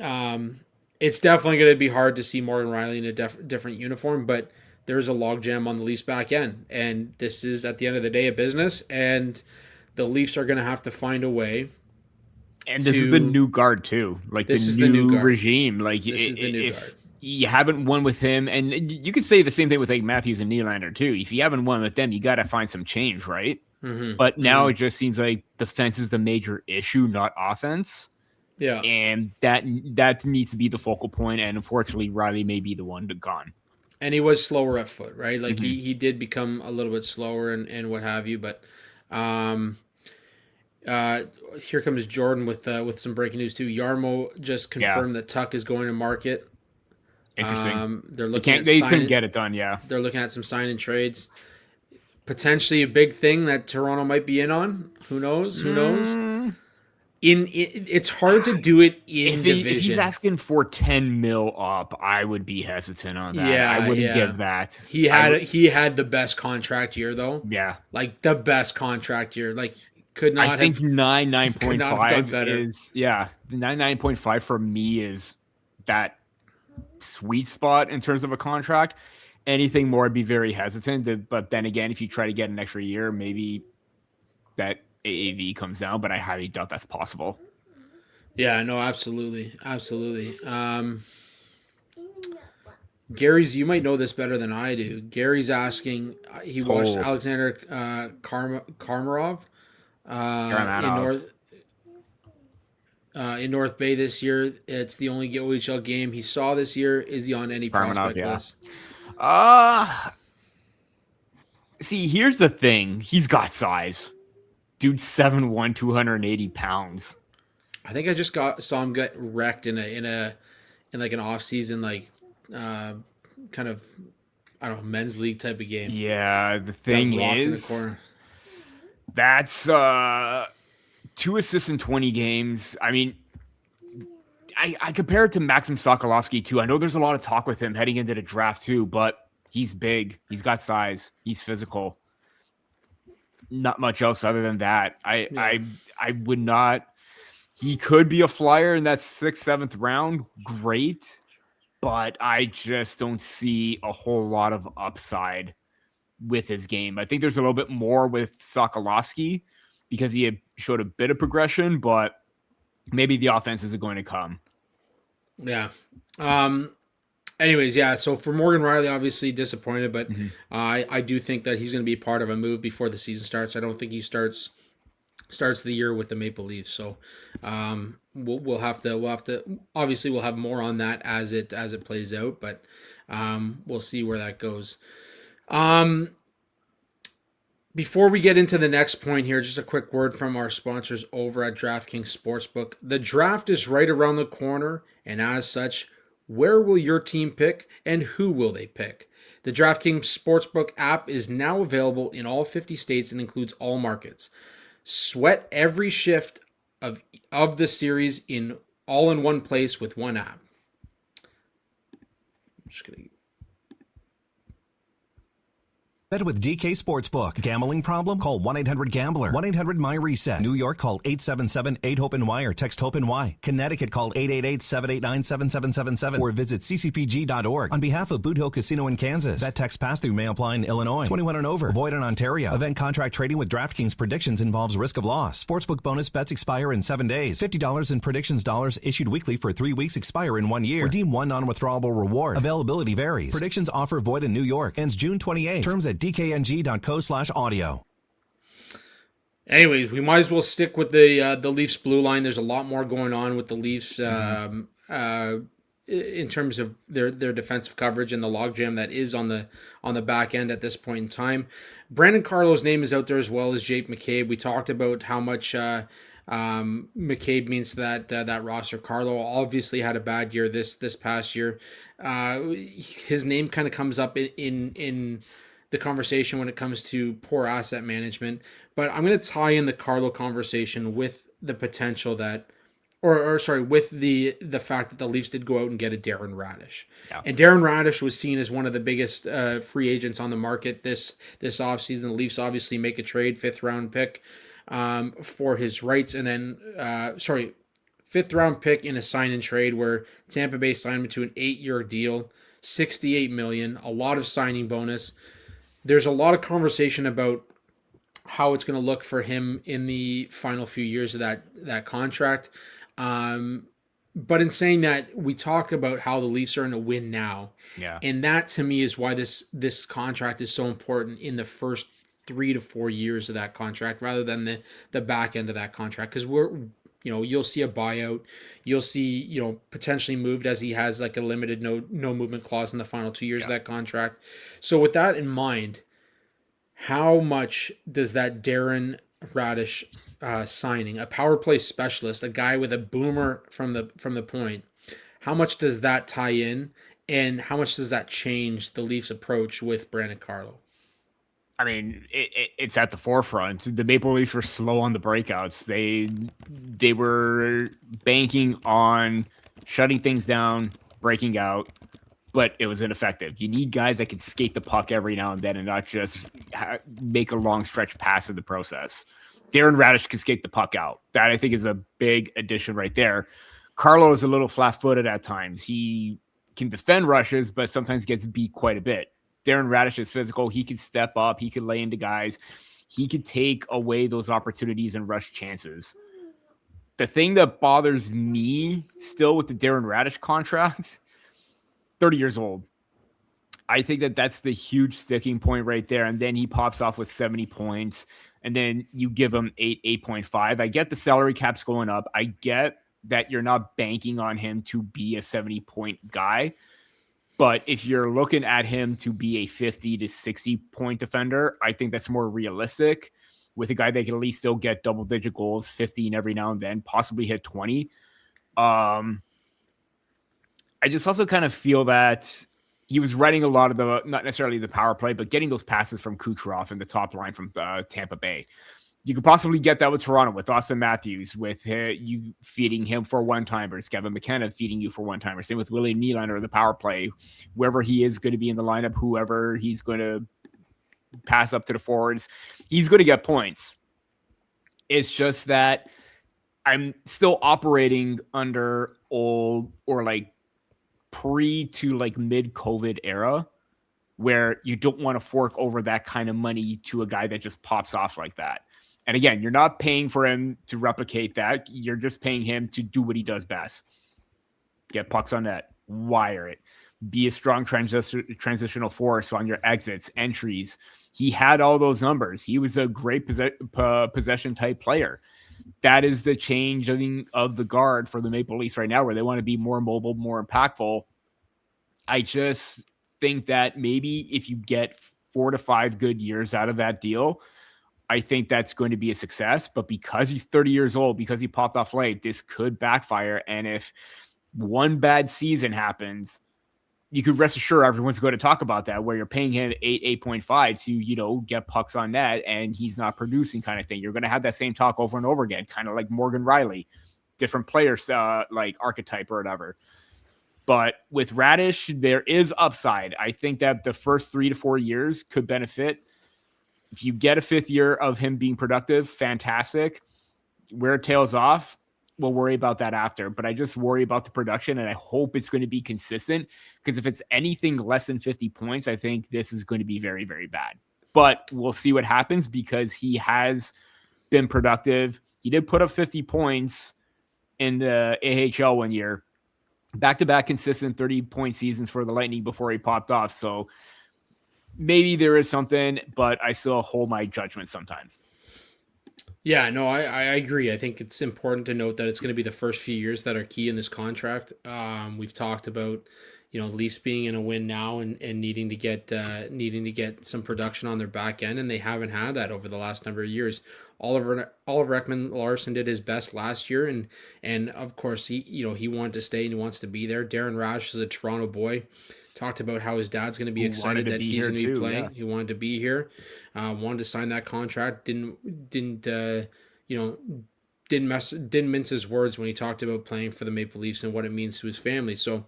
it's definitely going to be hard to see Morgan Riley in a different uniform, but there's a logjam on the Leafs back end. And this is, at the end of the day, a business, and the Leafs are going to have to find a way. And this is the new guard too. Like, this is the new regime. Like, this is the new guard. You haven't won with him, and you could say the same thing with, like, Matthews and Nylander too. If you haven't won with them, you got to find some change, right? But now it just seems like defense is the major issue, not offense. Yeah. And that needs to be the focal point. And unfortunately, Riley may be the one to gone. And he was slower at foot, right? Like Mm-hmm. he did become a little bit slower and what have you. But um, uh, here comes Jordan with some breaking news too. Yarmo just Yeah, confirmed that Tuck is going to market. interesting. They're They looking can't. at They couldn't signing. get it done. Yeah. They're looking at some sign and trades. Potentially a big thing that Toronto might be in on. Who knows? Who knows? Mm, It's hard to do it in if he's division. asking for 10 mil up, I would be hesitant on that. I Yeah, wouldn't yeah. give that. He had the best contract year though. Yeah. Like the best contract year. Like could I not think have could not have gone 9.5 better. is, yeah, 9.5 for me is that sweet spot in terms of a contract. Anything more, I'd be very hesitant. But then again, if you try to get an extra year, maybe that AAV comes down, but I highly doubt that's possible. Yeah, no, absolutely. Absolutely. Gary's, you might know this better than I do. Gary's asking, he watched Oh, Alexander Karmarov in Karamanov. North Bay this year. It's the only OHL game he saw this year. Is he on any Karamanov, prospect yeah. list? Uh, See, here's the thing. He's got size. Dude's 7'1", 280 pounds. I think I just saw him get wrecked in like an off season uh, kind of I don't know men's league type of game. Yeah, the Got thing rocked in the is, corner. that's 2 assists in 20 games. I mean, I compare it to Maxim Sokolowski too. I know there's a lot of talk with him heading into the draft too, but he's big. He's got size. He's physical. Not much else other than that. Yeah. I would not. He could be a flyer in that 6th, 7th round. Great. But I just don't see a whole lot of upside with his game. I think there's a little bit more with Sokolowski because he had showed a bit of progression, but maybe the offense isn't going to come. Yeah. Anyways, yeah. So for Morgan Riley, obviously disappointed, but I do think that he's going to be part of a move before the season starts. I don't think he starts the year with the Maple Leafs. So we'll have to obviously we'll have more on that as it plays out, but we'll see where that goes. Before we get into the next point here, just a quick word from our sponsors over at DraftKings Sportsbook. The draft is right around the corner, and as such, where will your team pick and who will they pick? The DraftKings Sportsbook app is now available in all 50 states and includes all markets. Sweat every shift of the series all in one place with one app. I'm just gonna. Bet with DK Sportsbook. Gambling problem? Call 1-800-GAMBLER. 1-800-MY-RESET. New York, call 877-8-HOPE-NY or text HOPE-NY. Connecticut, call 888-789-7777 or visit ccpg.org. On behalf of Boot Hill Casino in Kansas, bet text pass-through may apply in Illinois. 21 and over. Void in Ontario. Event contract trading with DraftKings predictions involves risk of loss. Sportsbook bonus bets expire in 7 days. $50 in predictions dollars issued weekly for 3 weeks expire in 1 year. Redeem one non-withdrawable reward. Availability varies. Predictions offer void in New York. Ends June 28. Terms at dkng.co/audio. Anyways, we might as well stick with the Leafs blue line. There's a lot more going on with the Leafs in terms of their defensive coverage and the logjam that is on the back end at this point in time. Brandon Carlo's name is out there as well as Jake McCabe. We talked about how much McCabe means to that roster. Carlo obviously had a bad year this past year. His name kind of comes up in the conversation when it comes to poor asset management. But I'm going to tie in the Carlo conversation with the potential that, with the fact that the Leafs did go out and get a Darren Radish. Yeah. And Darren Radish was seen as one of the biggest free agents on the market this offseason. The Leafs obviously make a trade, 5th round pick for his rights, and then, 5th round pick in a sign and trade where Tampa Bay signed him to an 8-year deal, $68 million, a lot of signing bonus. There's a lot of conversation about how it's going to look for him in the final few years of that contract. But in saying that, we talk about how the Leafs are in a win now. Yeah. And that to me is why this contract is so important in the first 3 to 4 years of that contract rather than the back end of that contract. Because you'll see a buyout. You'll see, potentially moved as he has like a limited no movement clause in the final 2 years of that contract. So with that in mind, how much does that Darren Radish signing, a power play specialist, a guy with a boomer from the point, how much does that tie in, and how much does that change the Leafs' approach with Brandon Carlo? I mean, it's at the forefront. The Maple Leafs were slow on the breakouts. They were banking on shutting things down, breaking out, but it was ineffective. You need guys that can skate the puck every now and then and not just make a long stretch pass in the process. Darren Radish can skate the puck out. That, I think, is a big addition right there. Carlo is a little flat-footed at times. He can defend rushes, but sometimes gets beat quite a bit. Darren Radish is physical. He could step up. He could lay into guys. He could take away those opportunities and rush chances. The thing that bothers me still with the Darren Radish contract, 30 years old. I think that's the huge sticking point right there. And then he pops off with 70 points. And then you give him 8.5. I get the salary cap's going up. I get that you're not banking on him to be a 70-point guy. But if you're looking at him to be a 50 to 60-point defender, I think that's more realistic with a guy that can at least still get double-digit goals, 15 every now and then, possibly hit 20. I just also kind of feel that he was writing a lot of the, not necessarily the power play, but getting those passes from Kucherov and the top line from Tampa Bay. You could possibly get that with Toronto, with Austin Matthews, with you feeding him for one-timers, Kevin McKenna feeding you for one-timers. Same with William Nylander, the power play, wherever he is going to be in the lineup, whoever he's going to pass up to the forwards, he's going to get points. It's just that I'm still operating under old or like pre to like mid-COVID era where you don't want to fork over that kind of money to a guy that just pops off like that. And again, you're not paying for him to replicate that. You're just paying him to do what he does best. Get pucks on net, wire it, be a strong transitional force on your exits, entries. He had all those numbers. He was a great possession type player. That is the changing of the guard for the Maple Leafs right now, where they want to be more mobile, more impactful. I just think that maybe if you get 4 to 5 good years out of that deal, I think that's going to be a success. But because he's 30 years old, because he popped off late, this could backfire. And if one bad season happens, you could rest assured everyone's going to talk about that, where you're paying him 8.5 to, get pucks on net and he's not producing kind of thing. You're going to have that same talk over and over again, kind of like Morgan Riley, different players, like archetype or whatever. But with Radish, there is upside. I think that the first 3 to 4 years could benefit. If you get a 5th year of him being productive, fantastic. Where it tails off, we'll worry about that after. But I just worry about the production, and I hope it's going to be consistent, because if it's anything less than 50 points, I think this is going to be very, very bad. But we'll see what happens, because he has been productive. He did put up 50 points in the AHL one year. Back-to-back consistent 30-point seasons for the Lightning before he popped off. So maybe there is something, but I still hold my judgment sometimes. Yeah, no, I agree. I think it's important to note that it's going to be the first few years that are key in this contract. We've talked about, Leafs being in a win now and needing to get some production on their back end, and they haven't had that over the last number of years. Oliver Ekman-Larsson did his best last year, and of course he wanted to stay and he wants to be there. Darren Rash is a Toronto boy. Talked about how his dad's going to be excited that he's going to be playing. Yeah. He wanted to be here, wanted to sign that contract. Didn't mince his words when he talked about playing for the Maple Leafs and what it means to his family. So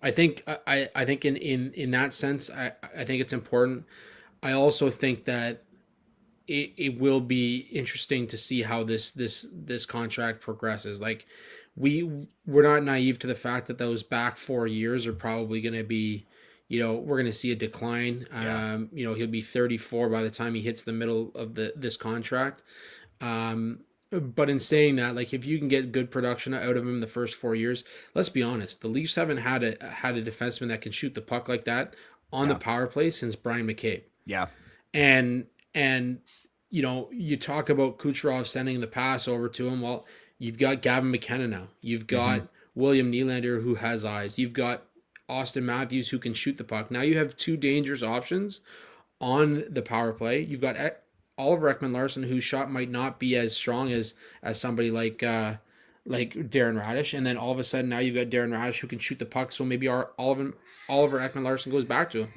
I think in that sense, I think it's important. I also think that it will be interesting to see how this contract progresses. Like, we're not naive to the fact that those back 4 years are probably going to be, we're going to see a decline. Yeah. He'll be 34 by the time he hits the middle of this contract. But in saying that, like, if you can get good production out of him the first 4 years, let's be honest, the Leafs haven't had a defenseman that can shoot the puck like that on the power play since Brian McCabe. Yeah. And you talk about Kucherov sending the pass over to him. Well, You've got Gavin McKenna now. You've got William Nylander who has eyes. You've got Austin Matthews who can shoot the puck. Now you have two dangerous options on the power play. You've got Oliver Ekman-Larsson, whose shot might not be as strong as somebody like Darren Radish, and then all of a sudden now you've got Darren Radish who can shoot the puck. So maybe Oliver Ekman-Larsson goes back to him.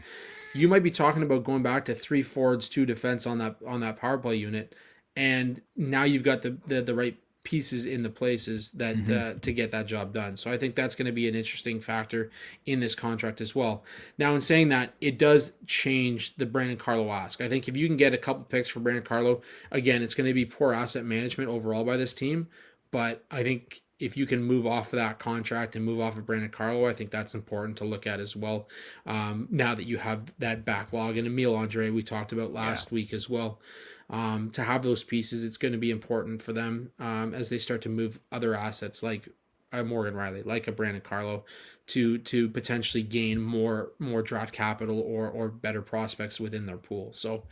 You might be talking about going back to 3 forwards, 2 defense on that power play unit, and now you've got the right pieces in the places that to get that job done. So I think that's going to be an interesting factor in this contract as well. Now, in saying that, it does change the Brandon Carlo ask. I think if you can get a couple picks for Brandon Carlo, again, it's going to be poor asset management overall by this team. But I think if you can move off of that contract and move off of Brandon Carlo, I think that's important to look at as well. Now that you have that backlog, and Emile Andre we talked about last week as well. To have those pieces, it's going to be important for them as they start to move other assets like a Morgan Riley, like a Brandon Carlo, to potentially gain more draft capital or better prospects within their pool. So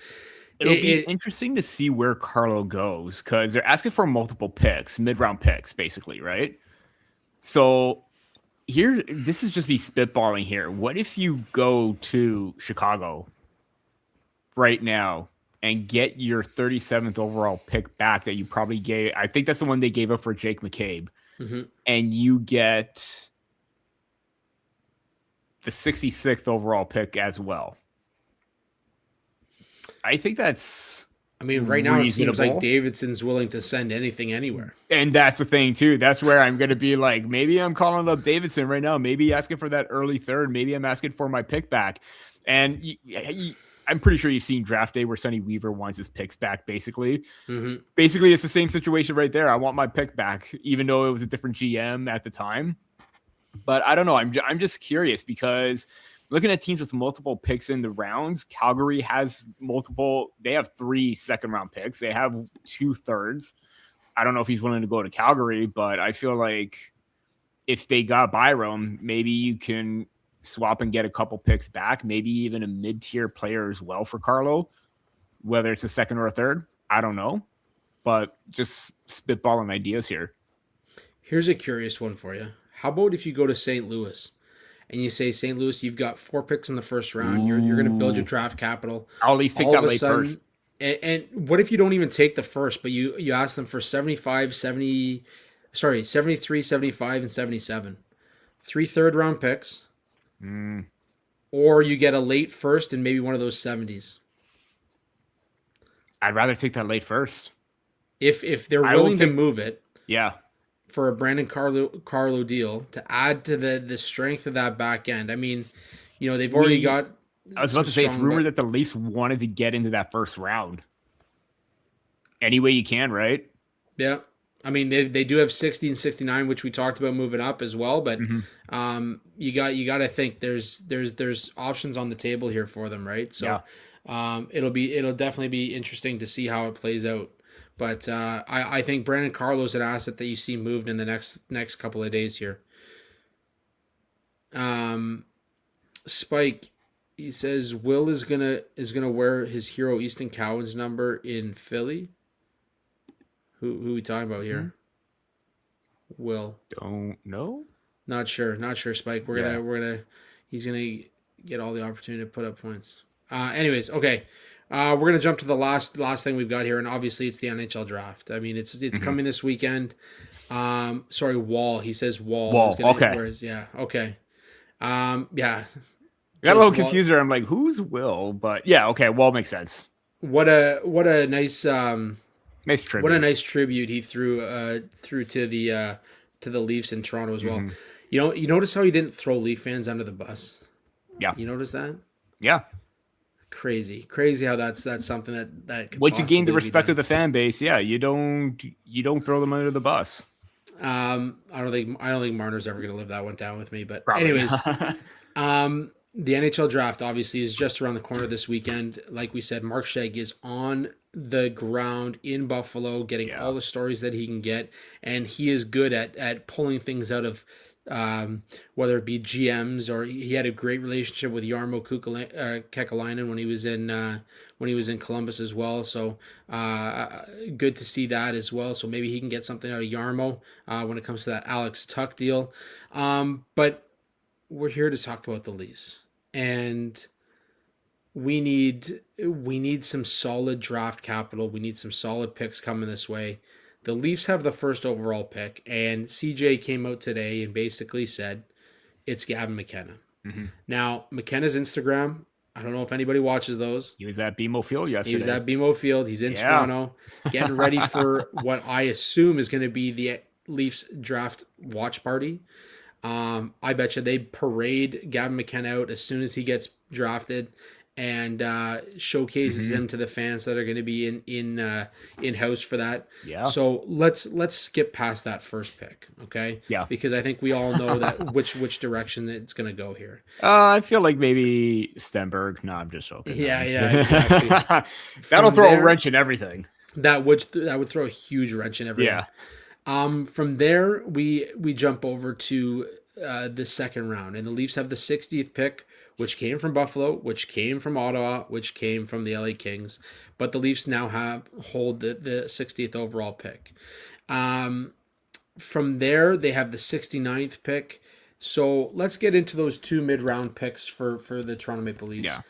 it'll be interesting to see where Carlo goes, because they're asking for multiple picks, mid-round picks, basically, right? So here, this is just me spitballing here. What if you go to Chicago right now and get your 37th overall pick back that you probably gave? I think that's the one they gave up for Jake McCabe. And you get the 66th overall pick as well. I think that's right now it seems like Davidson's willing to send anything anywhere. And that's the thing too. That's where I'm going to be like, maybe I'm calling up Davidson right now. Maybe asking for that early third. Maybe I'm asking for my pick back. And I'm pretty sure you've seen Draft Day where Sonny Weaver wants his picks back, basically. Basically, it's the same situation right there. I want my pick back, even though it was a different GM at the time. But I don't know. I'm just curious, because looking at teams with multiple picks in the rounds, Calgary has multiple. They have 3 second-round picks. They have 2 thirds. I don't know if he's willing to go to Calgary, but I feel like if they got Byram, maybe you can swap and get a couple picks back, maybe even a mid-tier player as well for Carlo, whether it's a second or a third. I don't know, but just spitballing ideas here. Here's a curious one for you. How about if you go to St. Louis and you say, St. Louis, you've got 4 picks in the first round. You're going to build your draft capital. I'll at least take that late first. And what if you don't even take the first, but you ask them for 73, 75, and 77. 3 third-round picks. Or you get a late first and maybe one of those 70s. I'd rather take that late first. If they're willing to move it. Yeah. For a Brandon Carlo deal to add to the strength of that back end. They've already got. I was about to say, it's rumored that the Leafs wanted to get into that first round. Any way you can, right? Yeah. They do have 60 and 69, which we talked about moving up as well. But you got to think there's options on the table here for them, right? So it'll definitely be interesting to see how it plays out. But I think Brandon Carlo's an asset that you see moved in the next couple of days here. Spike, he says Will is gonna wear his hero Easton Cowan's number in Philly. Who we talking about here? Will. Don't know. Not sure, Spike. He's gonna get all the opportunity to put up points. Anyways, okay. We're gonna jump to the last thing we've got here, and obviously it's the NHL draft. It's coming this weekend. Wall. He says Wall. Wall. Okay. Okay. Got a little confused there. I'm like, who's Will? But yeah, okay. Wall makes sense. What a nice nice tribute. What a nice tribute he threw to the Leafs in Toronto as well. You notice how he didn't throw Leaf fans under the bus? Yeah. You notice that? Yeah. Crazy how that's something that once you gain the respect of the fan base, you don't throw them under the bus. I don't think Marner's ever going to live that one down with me, but Probably. Anyways, the NHL draft obviously is just around the corner this weekend. Like we said, Mark Shegg is on the ground in Buffalo, getting all the stories that he can get, and he is good at pulling things out of whether it be GMs or he had a great relationship with Jarmo Kekalainen when he was in Columbus as well. So good to see that as well. So maybe he can get something out of Jarmo when it comes to that Alex Tuck deal. But we're here to talk about the Leafs, and we need some solid draft capital. We need some solid picks coming this way. The Leafs have the first overall pick, and CJ came out today and basically said it's Gavin McKenna. Mm-hmm. Now, McKenna's Instagram, I don't know if anybody watches those. He was at BMO Field yesterday. He was at BMO Field. He's in Toronto, getting ready for what I assume is going to be the Leafs draft watch party. I bet you they parade Gavin McKenna out as soon as he gets drafted and showcases him to the fans that are going to be in house for that. Yeah. So let's skip past that first pick, okay? Yeah. Because I think we all know that which direction it's going to go here. I feel like maybe Stenberg. No, I'm just joking. Yeah, exactly. That'll throw a wrench in everything. That would throw a huge wrench in everything. Yeah. From there, we jump over to the second round, and the Leafs have the 60th pick, which came from Buffalo, which came from Ottawa, which came from the LA Kings. But the Leafs now hold the 60th overall pick. From there, they have the 69th pick. So let's get into those two mid-round picks for the Toronto Maple Leafs. Yeah.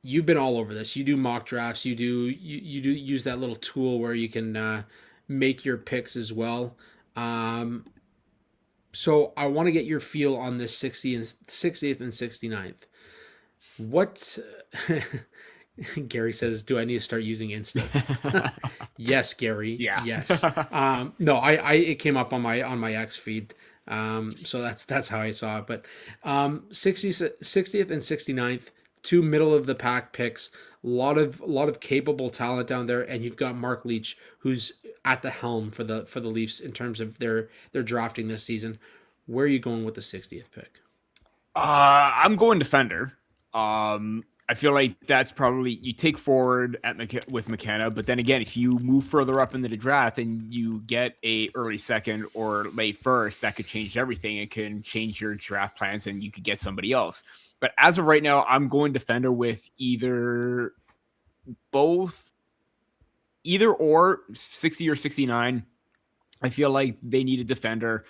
You've been all over this. You do mock drafts. You do use that little tool where you can make your picks as well. So I want to get your feel on this 60th and 69th. What Gary says, do I need to start using Instant? Yes, Gary. Yeah. Yes. No, it came up on my X feed. So that's how I saw it. But 60th and 69th, two middle of the pack picks, a lot of capable talent down there, and you've got Mark Leach, who's at the helm for the Leafs in terms of their drafting this season. Where are you going with the 60th pick? I'm going defender. I feel like that's probably you take forward with McKenna, but then again, if you move further up into the draft and you get a early second or late first, that could change everything. It can change your draft plans, and you could get somebody else. But as of right now, I'm going defender with either or 60 or 69. I feel like they need a defender.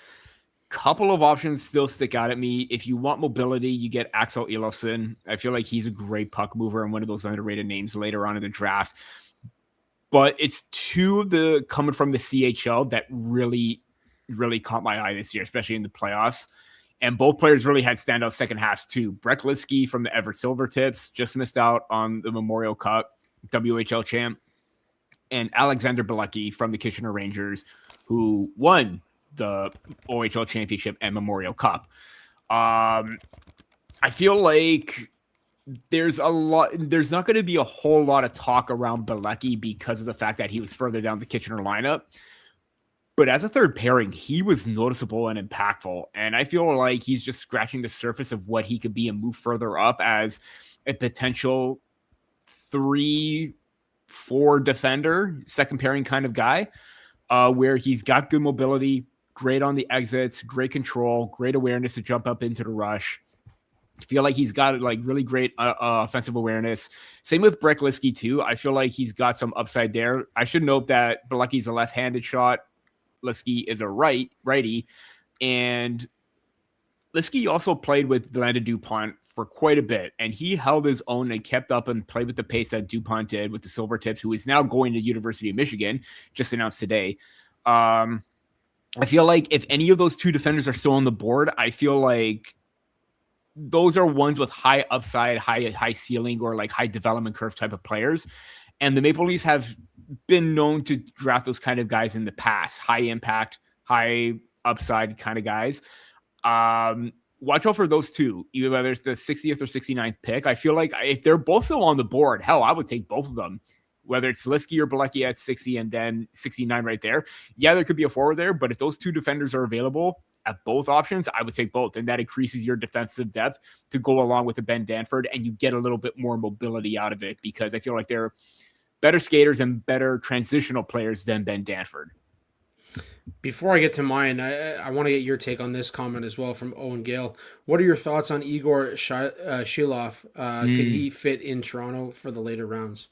Couple of options still stick out at me. If you want mobility, you get Axel Elofsson. I feel like he's a great puck mover and one of those underrated names later on in the draft. But it's two of the coming from the CHL that really, really caught my eye this year, especially in the playoffs. And both players really had standout second halves too. Brett Liskey from the Everett Silvertips just missed out on the Memorial Cup, WHL champ. And Alexander Bilecki from the Kitchener Rangers, who won the OHL championship and Memorial Cup. I feel like there's not going to be a whole lot of talk around Bilecki because of the fact that he was further down the Kitchener lineup. But as a third pairing, he was noticeable and impactful. And I feel like he's just scratching the surface of what he could be and move further up as a potential 3-4 defender, second pairing kind of guy, where he's got good mobility, great on the exits, great control, great awareness to jump up into the rush. I feel like he's got like really great offensive awareness. Same with Brett Liskey too. I feel like he's got some upside there. I should note that Bilecki's a left-handed shot. Liskey is a righty. And Liskey also played with Landon DuPont for quite a bit, and he held his own and kept up and played with the pace that DuPont did with the Silvertips, who is now going to University of Michigan, just announced today. I feel like if any of those two defenders are still on the board, I feel like those are ones with high upside, high ceiling, or like high development curve type of players. And the Maple Leafs have been known to draft those kind of guys in the past, high impact, high upside kind of guys. Watch out for those two, either whether it's the 60th or 69th pick. I feel like if they're both still on the board, hell, I would take both of them. Whether it's Liskey or Bilecki at 60 and then 69 right there. Yeah, there could be a forward there, but if those two defenders are available at both options, I would take both. And that increases your defensive depth to go along with the Ben Danford, and you get a little bit more mobility out of it because I feel like they're better skaters and better transitional players than Ben Danford. Before I get to mine, I want to get your take on this comment as well from Owen Gale. What are your thoughts on Igor Shilov? Could he fit in Toronto for the later rounds?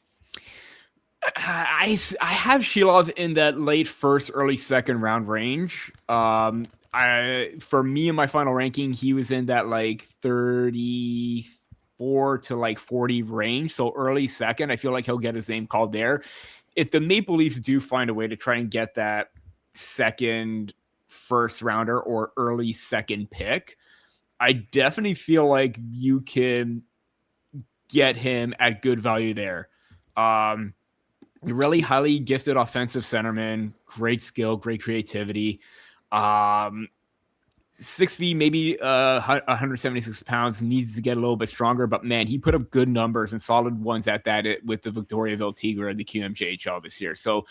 I have Shilov in that late first, early second round range. For me in my final ranking, he was in that like 34 to like 40 range. So early second, I feel like he'll get his name called there. If the Maple Leafs do find a way to try and get that second first rounder or early second pick, I definitely feel like you can get him at good value there. Really highly gifted offensive centerman, great skill, great creativity. 6 feet, maybe 176 pounds, needs to get a little bit stronger, but man, he put up good numbers and solid ones at that with the Victoriaville Tigre and the QMJHL this year. So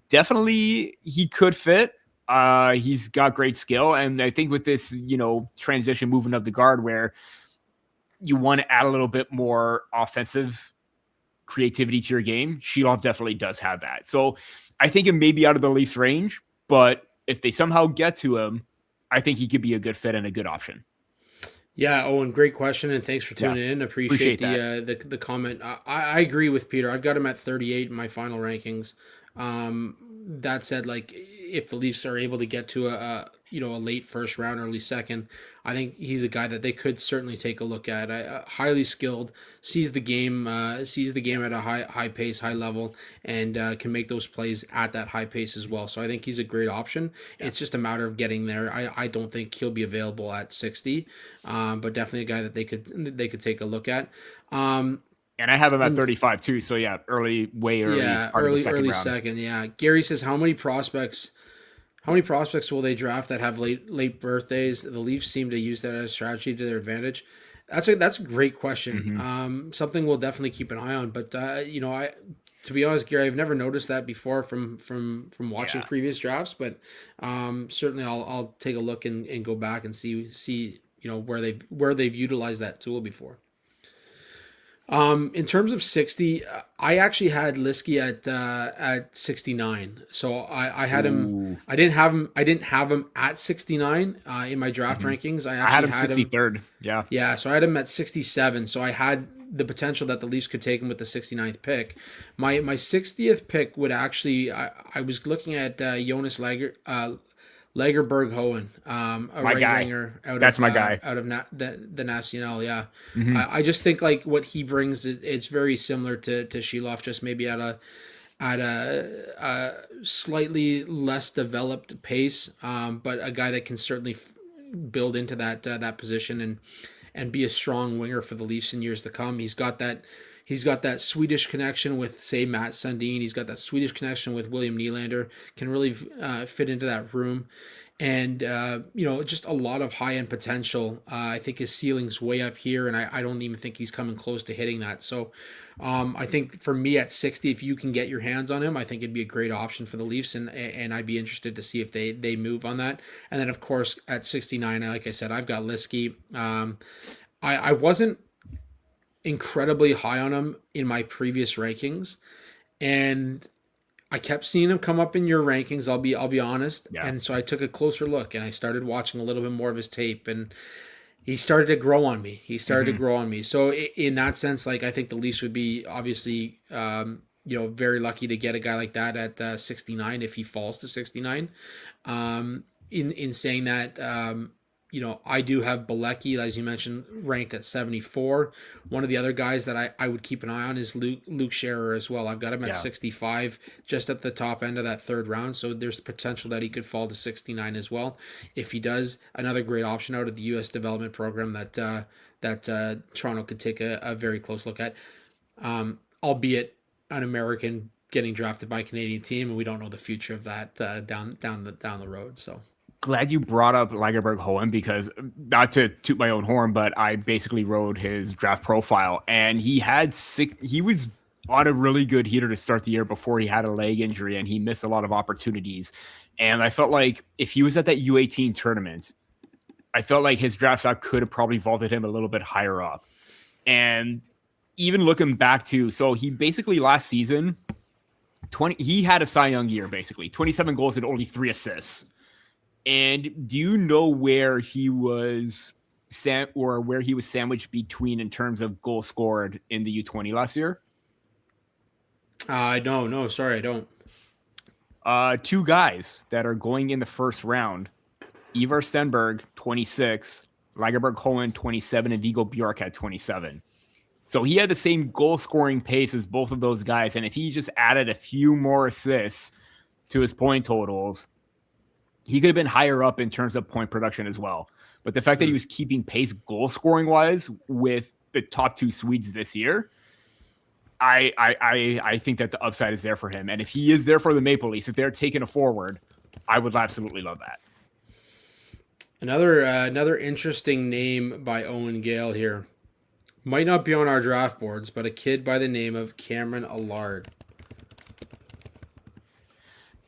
definitely he could fit. He's got great skill. And I think with this, transition moving up the guard where you want to add a little bit more offensive creativity to your game, Shilov definitely does have that. So I think it may be out of the Leafs range, but if they somehow get to him, I think he could be a good fit and a good option. Yeah, Owen, great question, and thanks for tuning in. Appreciate the comment. I agree with Peter. I've got him at 38 in my final rankings. That said, like if the Leafs are able to get to a late first round, early second, I think he's a guy that they could certainly take a look at. Highly skilled, sees the game at a high pace, high level, and can make those plays at that high pace as well. So I think he's a great option. Yeah. It's just a matter of getting there. I don't think he'll be available at 60, but definitely a guy that they could take a look at. And I have him at 35 too. So yeah, way early. Yeah, early second. Yeah. Gary says, how many prospects will they draft that have late birthdays? The Leafs seem to use that as a strategy to their advantage. That's a great question. Mm-hmm. Something we'll definitely keep an eye on. But to be honest, Gary, I've never noticed that before from watching previous drafts. But certainly I'll take a look and go back and see where they've utilized that tool before. In terms of 60, I actually had Liskey at 69. So I had him. Ooh. I didn't have him at 69 in my draft rankings. I had him 63rd. Yeah. Yeah. So I had him at 67. So I had the potential that the Leafs could take him with the 69th pick. My 60th pick would actually. I was looking at Jonas Lagerberg Hohen, a right winger out of the Nacional. Yeah, mm-hmm. I just think like what he brings, it's very similar to Shilov, just maybe at a slightly less developed pace, but a guy that can certainly build into that position and be a strong winger for the Leafs in years to come. He's got that Swedish connection with, say, Matt Sundin. He's got that Swedish connection with William Nylander. Can really fit into that room. And, just a lot of high-end potential. I think his ceiling's way up here, and I don't even think he's coming close to hitting that. So I think for me at 60, if you can get your hands on him, I think it'd be a great option for the Leafs, and I'd be interested to see if they move on that. And then, of course, at 69, like I said, I've got Liskey. I wasn't incredibly high on him in my previous rankings, and I kept seeing him come up in your rankings. I'll be honest. Yeah. And so I took a closer look and I started watching a little bit more of his tape, and he started to grow on me. So in that sense, like I think the Leafs would be obviously, very lucky to get a guy like that at 69 if he falls to 69. In saying that, I do have Bilecki, as you mentioned, ranked at 74. One of the other guys that I would keep an eye on is Luke Scherer as well. I've got him at 65, just at the top end of that third round. So there's potential that he could fall to 69 as well. If he does, another great option out of the U.S. development program that Toronto could take a very close look at, albeit an American getting drafted by a Canadian team, and we don't know the future of that down the road. So. Glad you brought up Lagerberg Hohen, because not to toot my own horn, but I basically wrote his draft profile, and he was on a really good heater to start the year before he had a leg injury and he missed a lot of opportunities. And I felt like if he was at that U18 tournament, I felt like his draft stock could have probably vaulted him a little bit higher up. And even looking back to, so he basically last season, he had a Cy Young year, basically 27 goals and only 3 assists. And do you know where he was where he was sandwiched between in terms of goals scored in the U20 last year? No, sorry, I don't. Two guys that are going in the first round: Ivar Stenberg, 26, Lagerberg Cohen, 27, and Vigo Bjork at 27. So he had the same goal scoring pace as both of those guys. And if he just added a few more assists to his point totals, he could have been higher up in terms of point production as well. But the fact that he was keeping pace goal scoring wise with the top two Swedes this year, I think that the upside is there for him. And if he is there for the Maple Leafs, if they're taking a forward, I would absolutely love that. Another interesting name by Owen Gale here. Might not be on our draft boards, but a kid by the name of Cameron Allard.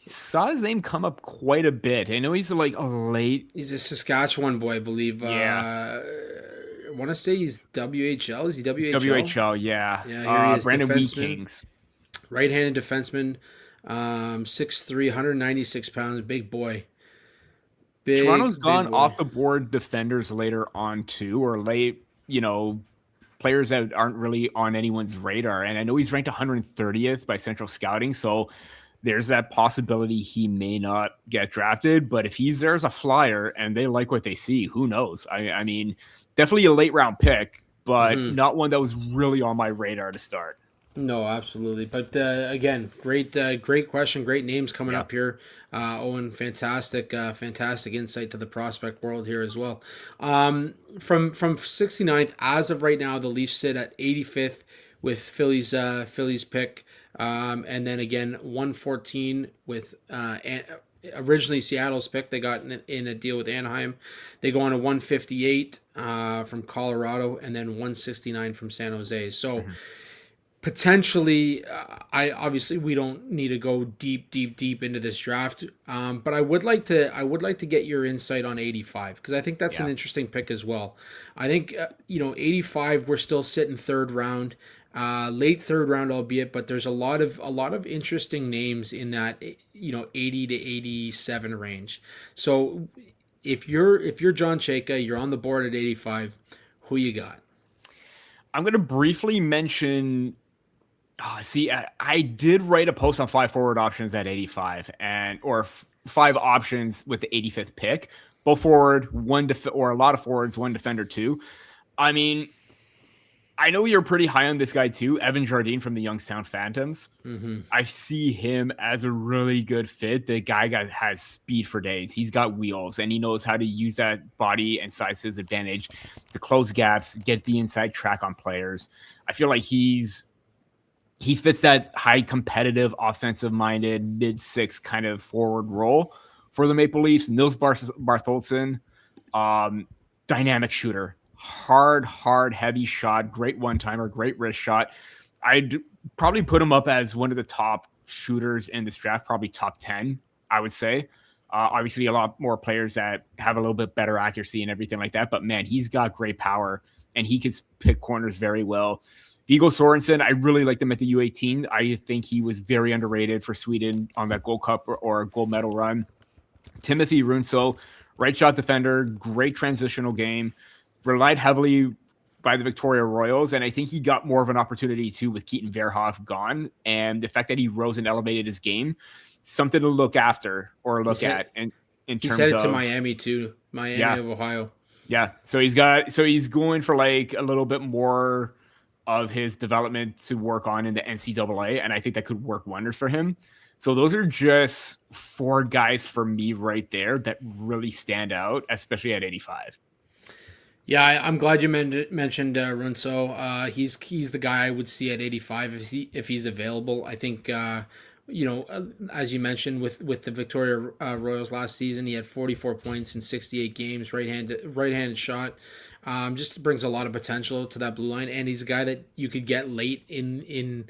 Saw his name come up quite a bit. I know he's like a late. He's a Saskatchewan boy, I believe. Yeah. I want to say he's WHL. Is he WHL? WHL, yeah. Yeah, here he is. Brandon Defenseman. Kings. Right-handed defenseman. 6'3", 196 pounds. Big boy. Toronto's gone off the board defenders later on too, or late, players that aren't really on anyone's radar. And I know he's ranked 130th by Central Scouting, so there's that possibility he may not get drafted. But if he's there as a flyer and they like what they see, who knows? I mean, definitely a late round pick, but not one that was really on my radar to start. No, absolutely. But again, great question. Great names coming up here. Owen, fantastic insight to the prospect world here as well. From 69th, as of right now, the Leafs sit at 85th with Philly's pick. And then again, 114 with originally Seattle's pick. They got in a deal with Anaheim. They go on to 158 from Colorado, and then 169 from San Jose. So potentially, we don't need to go deep into this draft. But I would like to get your insight on 85, because I think that's an interesting pick as well. I think 85, we're still sitting third round. Late third round, albeit, but there's a lot of interesting names in that 80 to 87 range. So if you're John Chayka, you're on the board at 85. Who you got? I'm going to briefly mention. I did write a post on 5 forward options at 85, or 5 options with the 85th pick. Both forward, or a lot of forwards, one defender, 2. I mean, I know you're pretty high on this guy too, Evan Jardine from the Youngstown Phantoms. I see him as a really good fit. The guy has speed for days. He's got wheels, and he knows how to use that body and size to his advantage to close gaps, get the inside track on players. I feel like he fits that high competitive, offensive-minded, mid-6 kind of forward role for the Maple Leafs. Nils Bartholson, dynamic shooter. Hard, heavy shot, great one-timer, great wrist shot. I'd probably put him up as one of the top shooters in this draft, probably top 10, I would say. Obviously, a lot more players that have a little bit better accuracy and everything like that. But, man, he's got great power, and he can pick corners very well. Vigo Sorensen, I really liked him at the U18. I think he was very underrated for Sweden on that Gold Cup or gold medal run. Timothy Runso, right shot defender, great transitional game. Relied heavily by the Victoria Royals, and I think he got more of an opportunity too with Keaton Verhoff gone, and the fact that he rose and elevated his game, something to look after or look at. And in terms of, he's headed to Miami too, of Ohio. Yeah, so he's going for like a little bit more of his development to work on in the NCAA, and I think that could work wonders for him. So those are just 4 guys for me right there that really stand out, especially at 85. Yeah, I'm glad you mentioned Runso. He's the guy I would see at 85 if he's available. I think as you mentioned with the Victoria Royals last season, he had 44 points in 68 games, right-handed shot. Just brings a lot of potential to that blue line, and he's a guy that you could get late in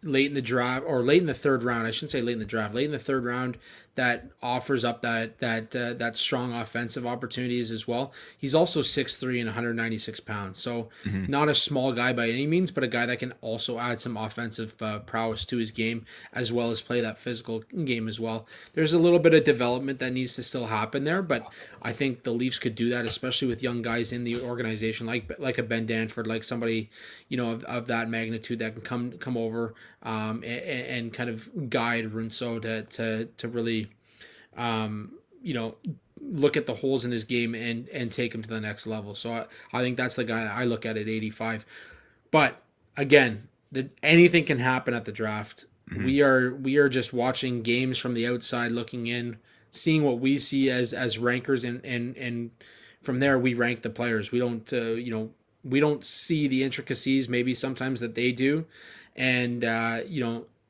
late in the draft or late in the third round. I shouldn't say late in the draft, late in the third round that offers up that strong offensive opportunities as well. He's also 6'3" and 196 pounds, so not a small guy by any means, but a guy that can also add some offensive prowess to his game as well as play that physical game as well. There's a little bit of development that needs to still happen there, but I think the Leafs could do that, especially with young guys in the organization like a Ben Danford, like somebody of that magnitude that can come over and kind of guide Runso to really look at the holes in his game and take him to the next level. So I think that's the guy I look at 85. But again, anything can happen at the draft. We are just watching games from the outside, looking in, seeing what we see as rankers, and from there we rank the players. We don't we don't see the intricacies maybe sometimes that they do, and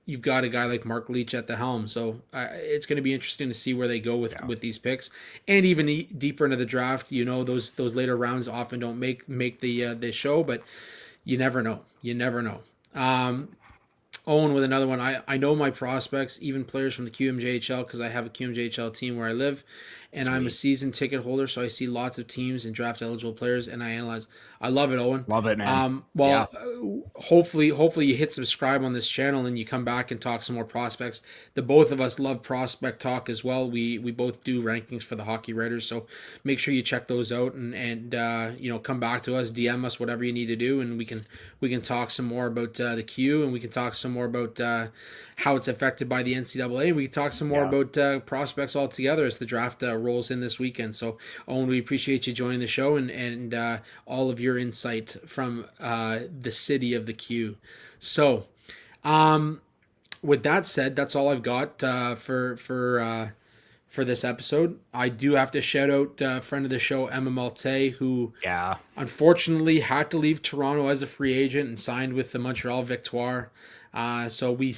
you've got a guy like Mark Leach at the helm, so it's going to be interesting to see where they go with these picks, and even deeper into the draft. Those later rounds often don't make the show, but you never know. Owen with another one. I know my prospects, even players from the QMJHL, because I have a QMJHL team where I live, and I'm a season ticket holder, so I see lots of teams and draft eligible players, and I analyze. I love it, Owen. Love it, man. Hopefully you hit subscribe on this channel and you come back and talk some more prospects. The both of us love prospect talk as well. We both do rankings for the Hockey Writers, so make sure you check those out and come back to us, DM us, whatever you need to do, and we can talk some more about the Q, and we can talk some more about how it's affected by the NCAA. We can talk some more about prospects altogether as the draft rolls in this weekend. So, Owen, we appreciate you joining the show and all of your insight from the city of the Q. So, with that said, that's all I've got for this episode. I do have to shout out a friend of the show, Emma Malte, who unfortunately had to leave Toronto as a free agent and signed with the Montreal Victoire. So we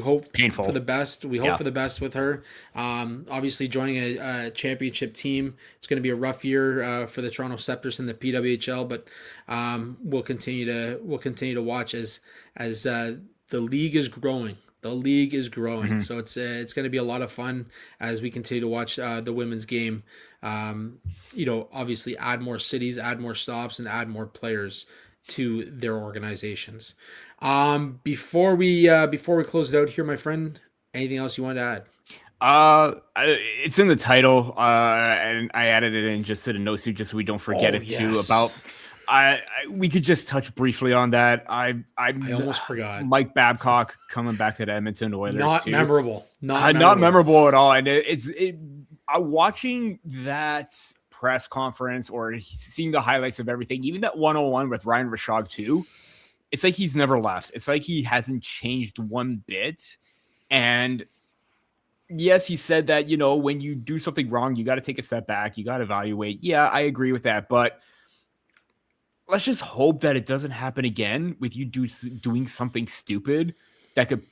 hope for the best. We hope for the best with her. Obviously joining a championship team, it's going to be a rough year for the Toronto Septors in the PWHL, but we'll continue to watch as the league is growing. The league is growing, so it's going to be a lot of fun as we continue to watch the women's game. Obviously add more cities, add more stops, and add more players to their organizations. Before we close it out here, my friend, anything else you want to add? It's in the title, and I added it in just to the notes here, just so we don't forget too. About we could just touch briefly on that. I almost forgot Mike Babcock coming back to the Edmonton Oilers. Not memorable at all. And it's watching that press conference or seeing the highlights of everything, even that 101 with Ryan Rishaug too. It's like he's never left. It's like he hasn't changed one bit. And yes, he said that, when you do something wrong, you got to take a step back. You got to evaluate. Yeah, I agree with that. But let's just hope that it doesn't happen again with you doing something stupid that could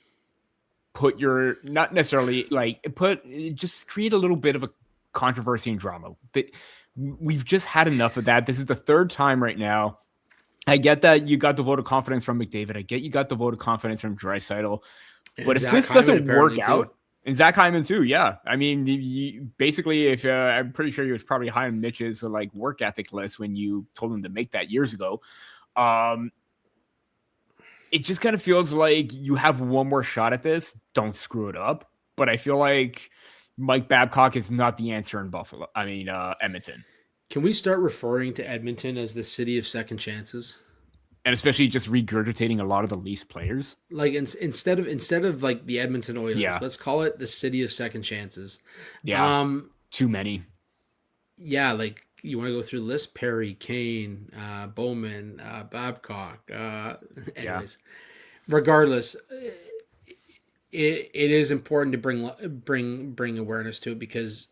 put your, not necessarily just create a little bit of a controversy and drama. But we've just had enough of that. This is the third time right now. I get that you got the vote of confidence from McDavid. I get you got the vote of confidence from Draisaitl. But if this doesn't work out, and Zach Hyman too, yeah. I mean, basically, if I'm pretty sure he was probably high on Mitch's work ethic list when you told him to make that years ago. It just kind of feels like you have one more shot at this. Don't screw it up. But I feel like Mike Babcock is not the answer in Edmonton. Can we start referring to Edmonton as the city of second chances? And especially just regurgitating a lot of the Leafs players. Instead of like the Edmonton Oilers, let's call it the city of second chances. Yeah. Too many. Yeah, you want to go through the list? Perry, Kane, Bowman, Babcock. Anyways, regardless, it is important to bring awareness to it, because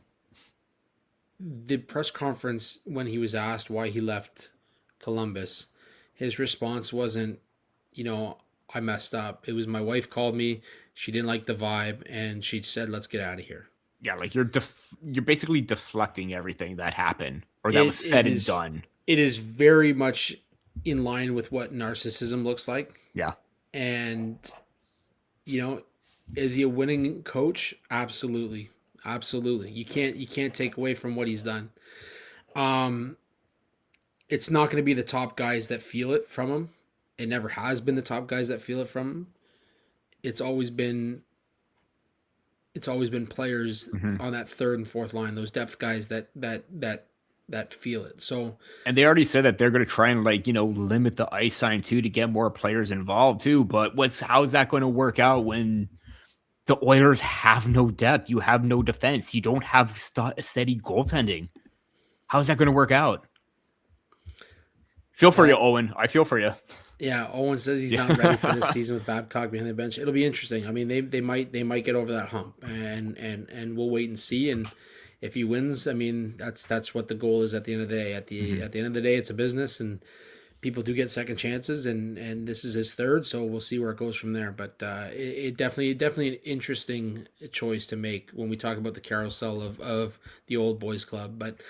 the press conference, when he was asked why he left Columbus, his response wasn't, I messed up. It was, my wife called me. She didn't like the vibe, and she said, let's get out of here. Yeah, you're basically deflecting everything that happened or that was said and done. It is very much in line with what narcissism looks like. Yeah. And you know, is he a winning coach? Absolutely. Absolutely. You can't take away from what he's done. It's not going to be the top guys that feel it from him. It never has been the top guys that feel it from him. It's always been players on that third and fourth line, those depth guys that feel it. So, and they already said that they're going to try and limit the ice time too to get more players involved too. But how is that going to work out when the Oilers have no depth? You have no defense. You don't have steady goaltending. How is that going to work out? Feel for you, Owen. I feel for you. Yeah, Owen says he's not ready for this season with Babcock behind the bench. It'll be interesting. I mean, they might get over that hump, and we'll wait and see. And if he wins, I mean, that's what the goal is at the end of the day. At the end of the day, it's a business, and people do get second chances, and this is his third, so we'll see where it goes from there. But it definitely an interesting choice to make when we talk about the carousel of the old boys club. But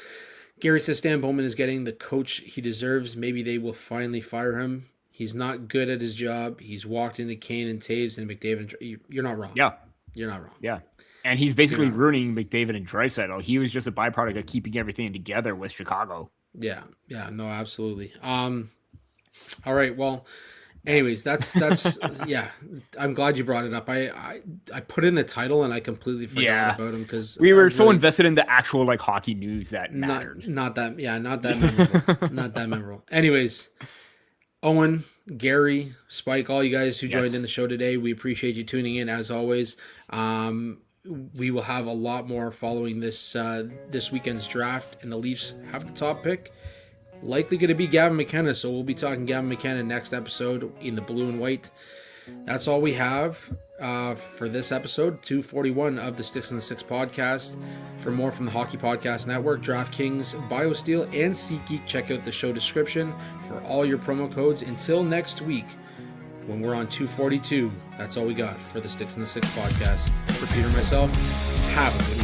Gary says Stan Bowman is getting the coach he deserves. Maybe they will finally fire him. He's not good at his job. He's walked into Kane and Taves and McDavid. You're not wrong. Yeah. You're not wrong. Yeah. And he's basically ruining McDavid and Draisaitl. He was just a byproduct of keeping everything together with Chicago. Yeah. Yeah. No, absolutely. All right. Well, anyways, that's yeah. I'm glad you brought it up. I put in the title and I completely forgot about him because we were so invested in the actual hockey news that mattered. Not that memorable. Not that memorable. Anyways, Owen, Gary, Spike, all you guys who joined in the show today, we appreciate you tuning in as always. We will have a lot more following this weekend's draft, and the Leafs have the top pick. Likely going to be Gavin McKenna, so we'll be talking Gavin McKenna next episode in the blue and white. That's all we have for this episode, 241 of the Sticks and the Six podcast. For more from the Hockey Podcast Network, DraftKings, BioSteel, and SeatGeek, check out the show description for all your promo codes. Until next week, when we're on 242, that's all we got for the Sticks and the Six podcast. For Peter and myself, have a good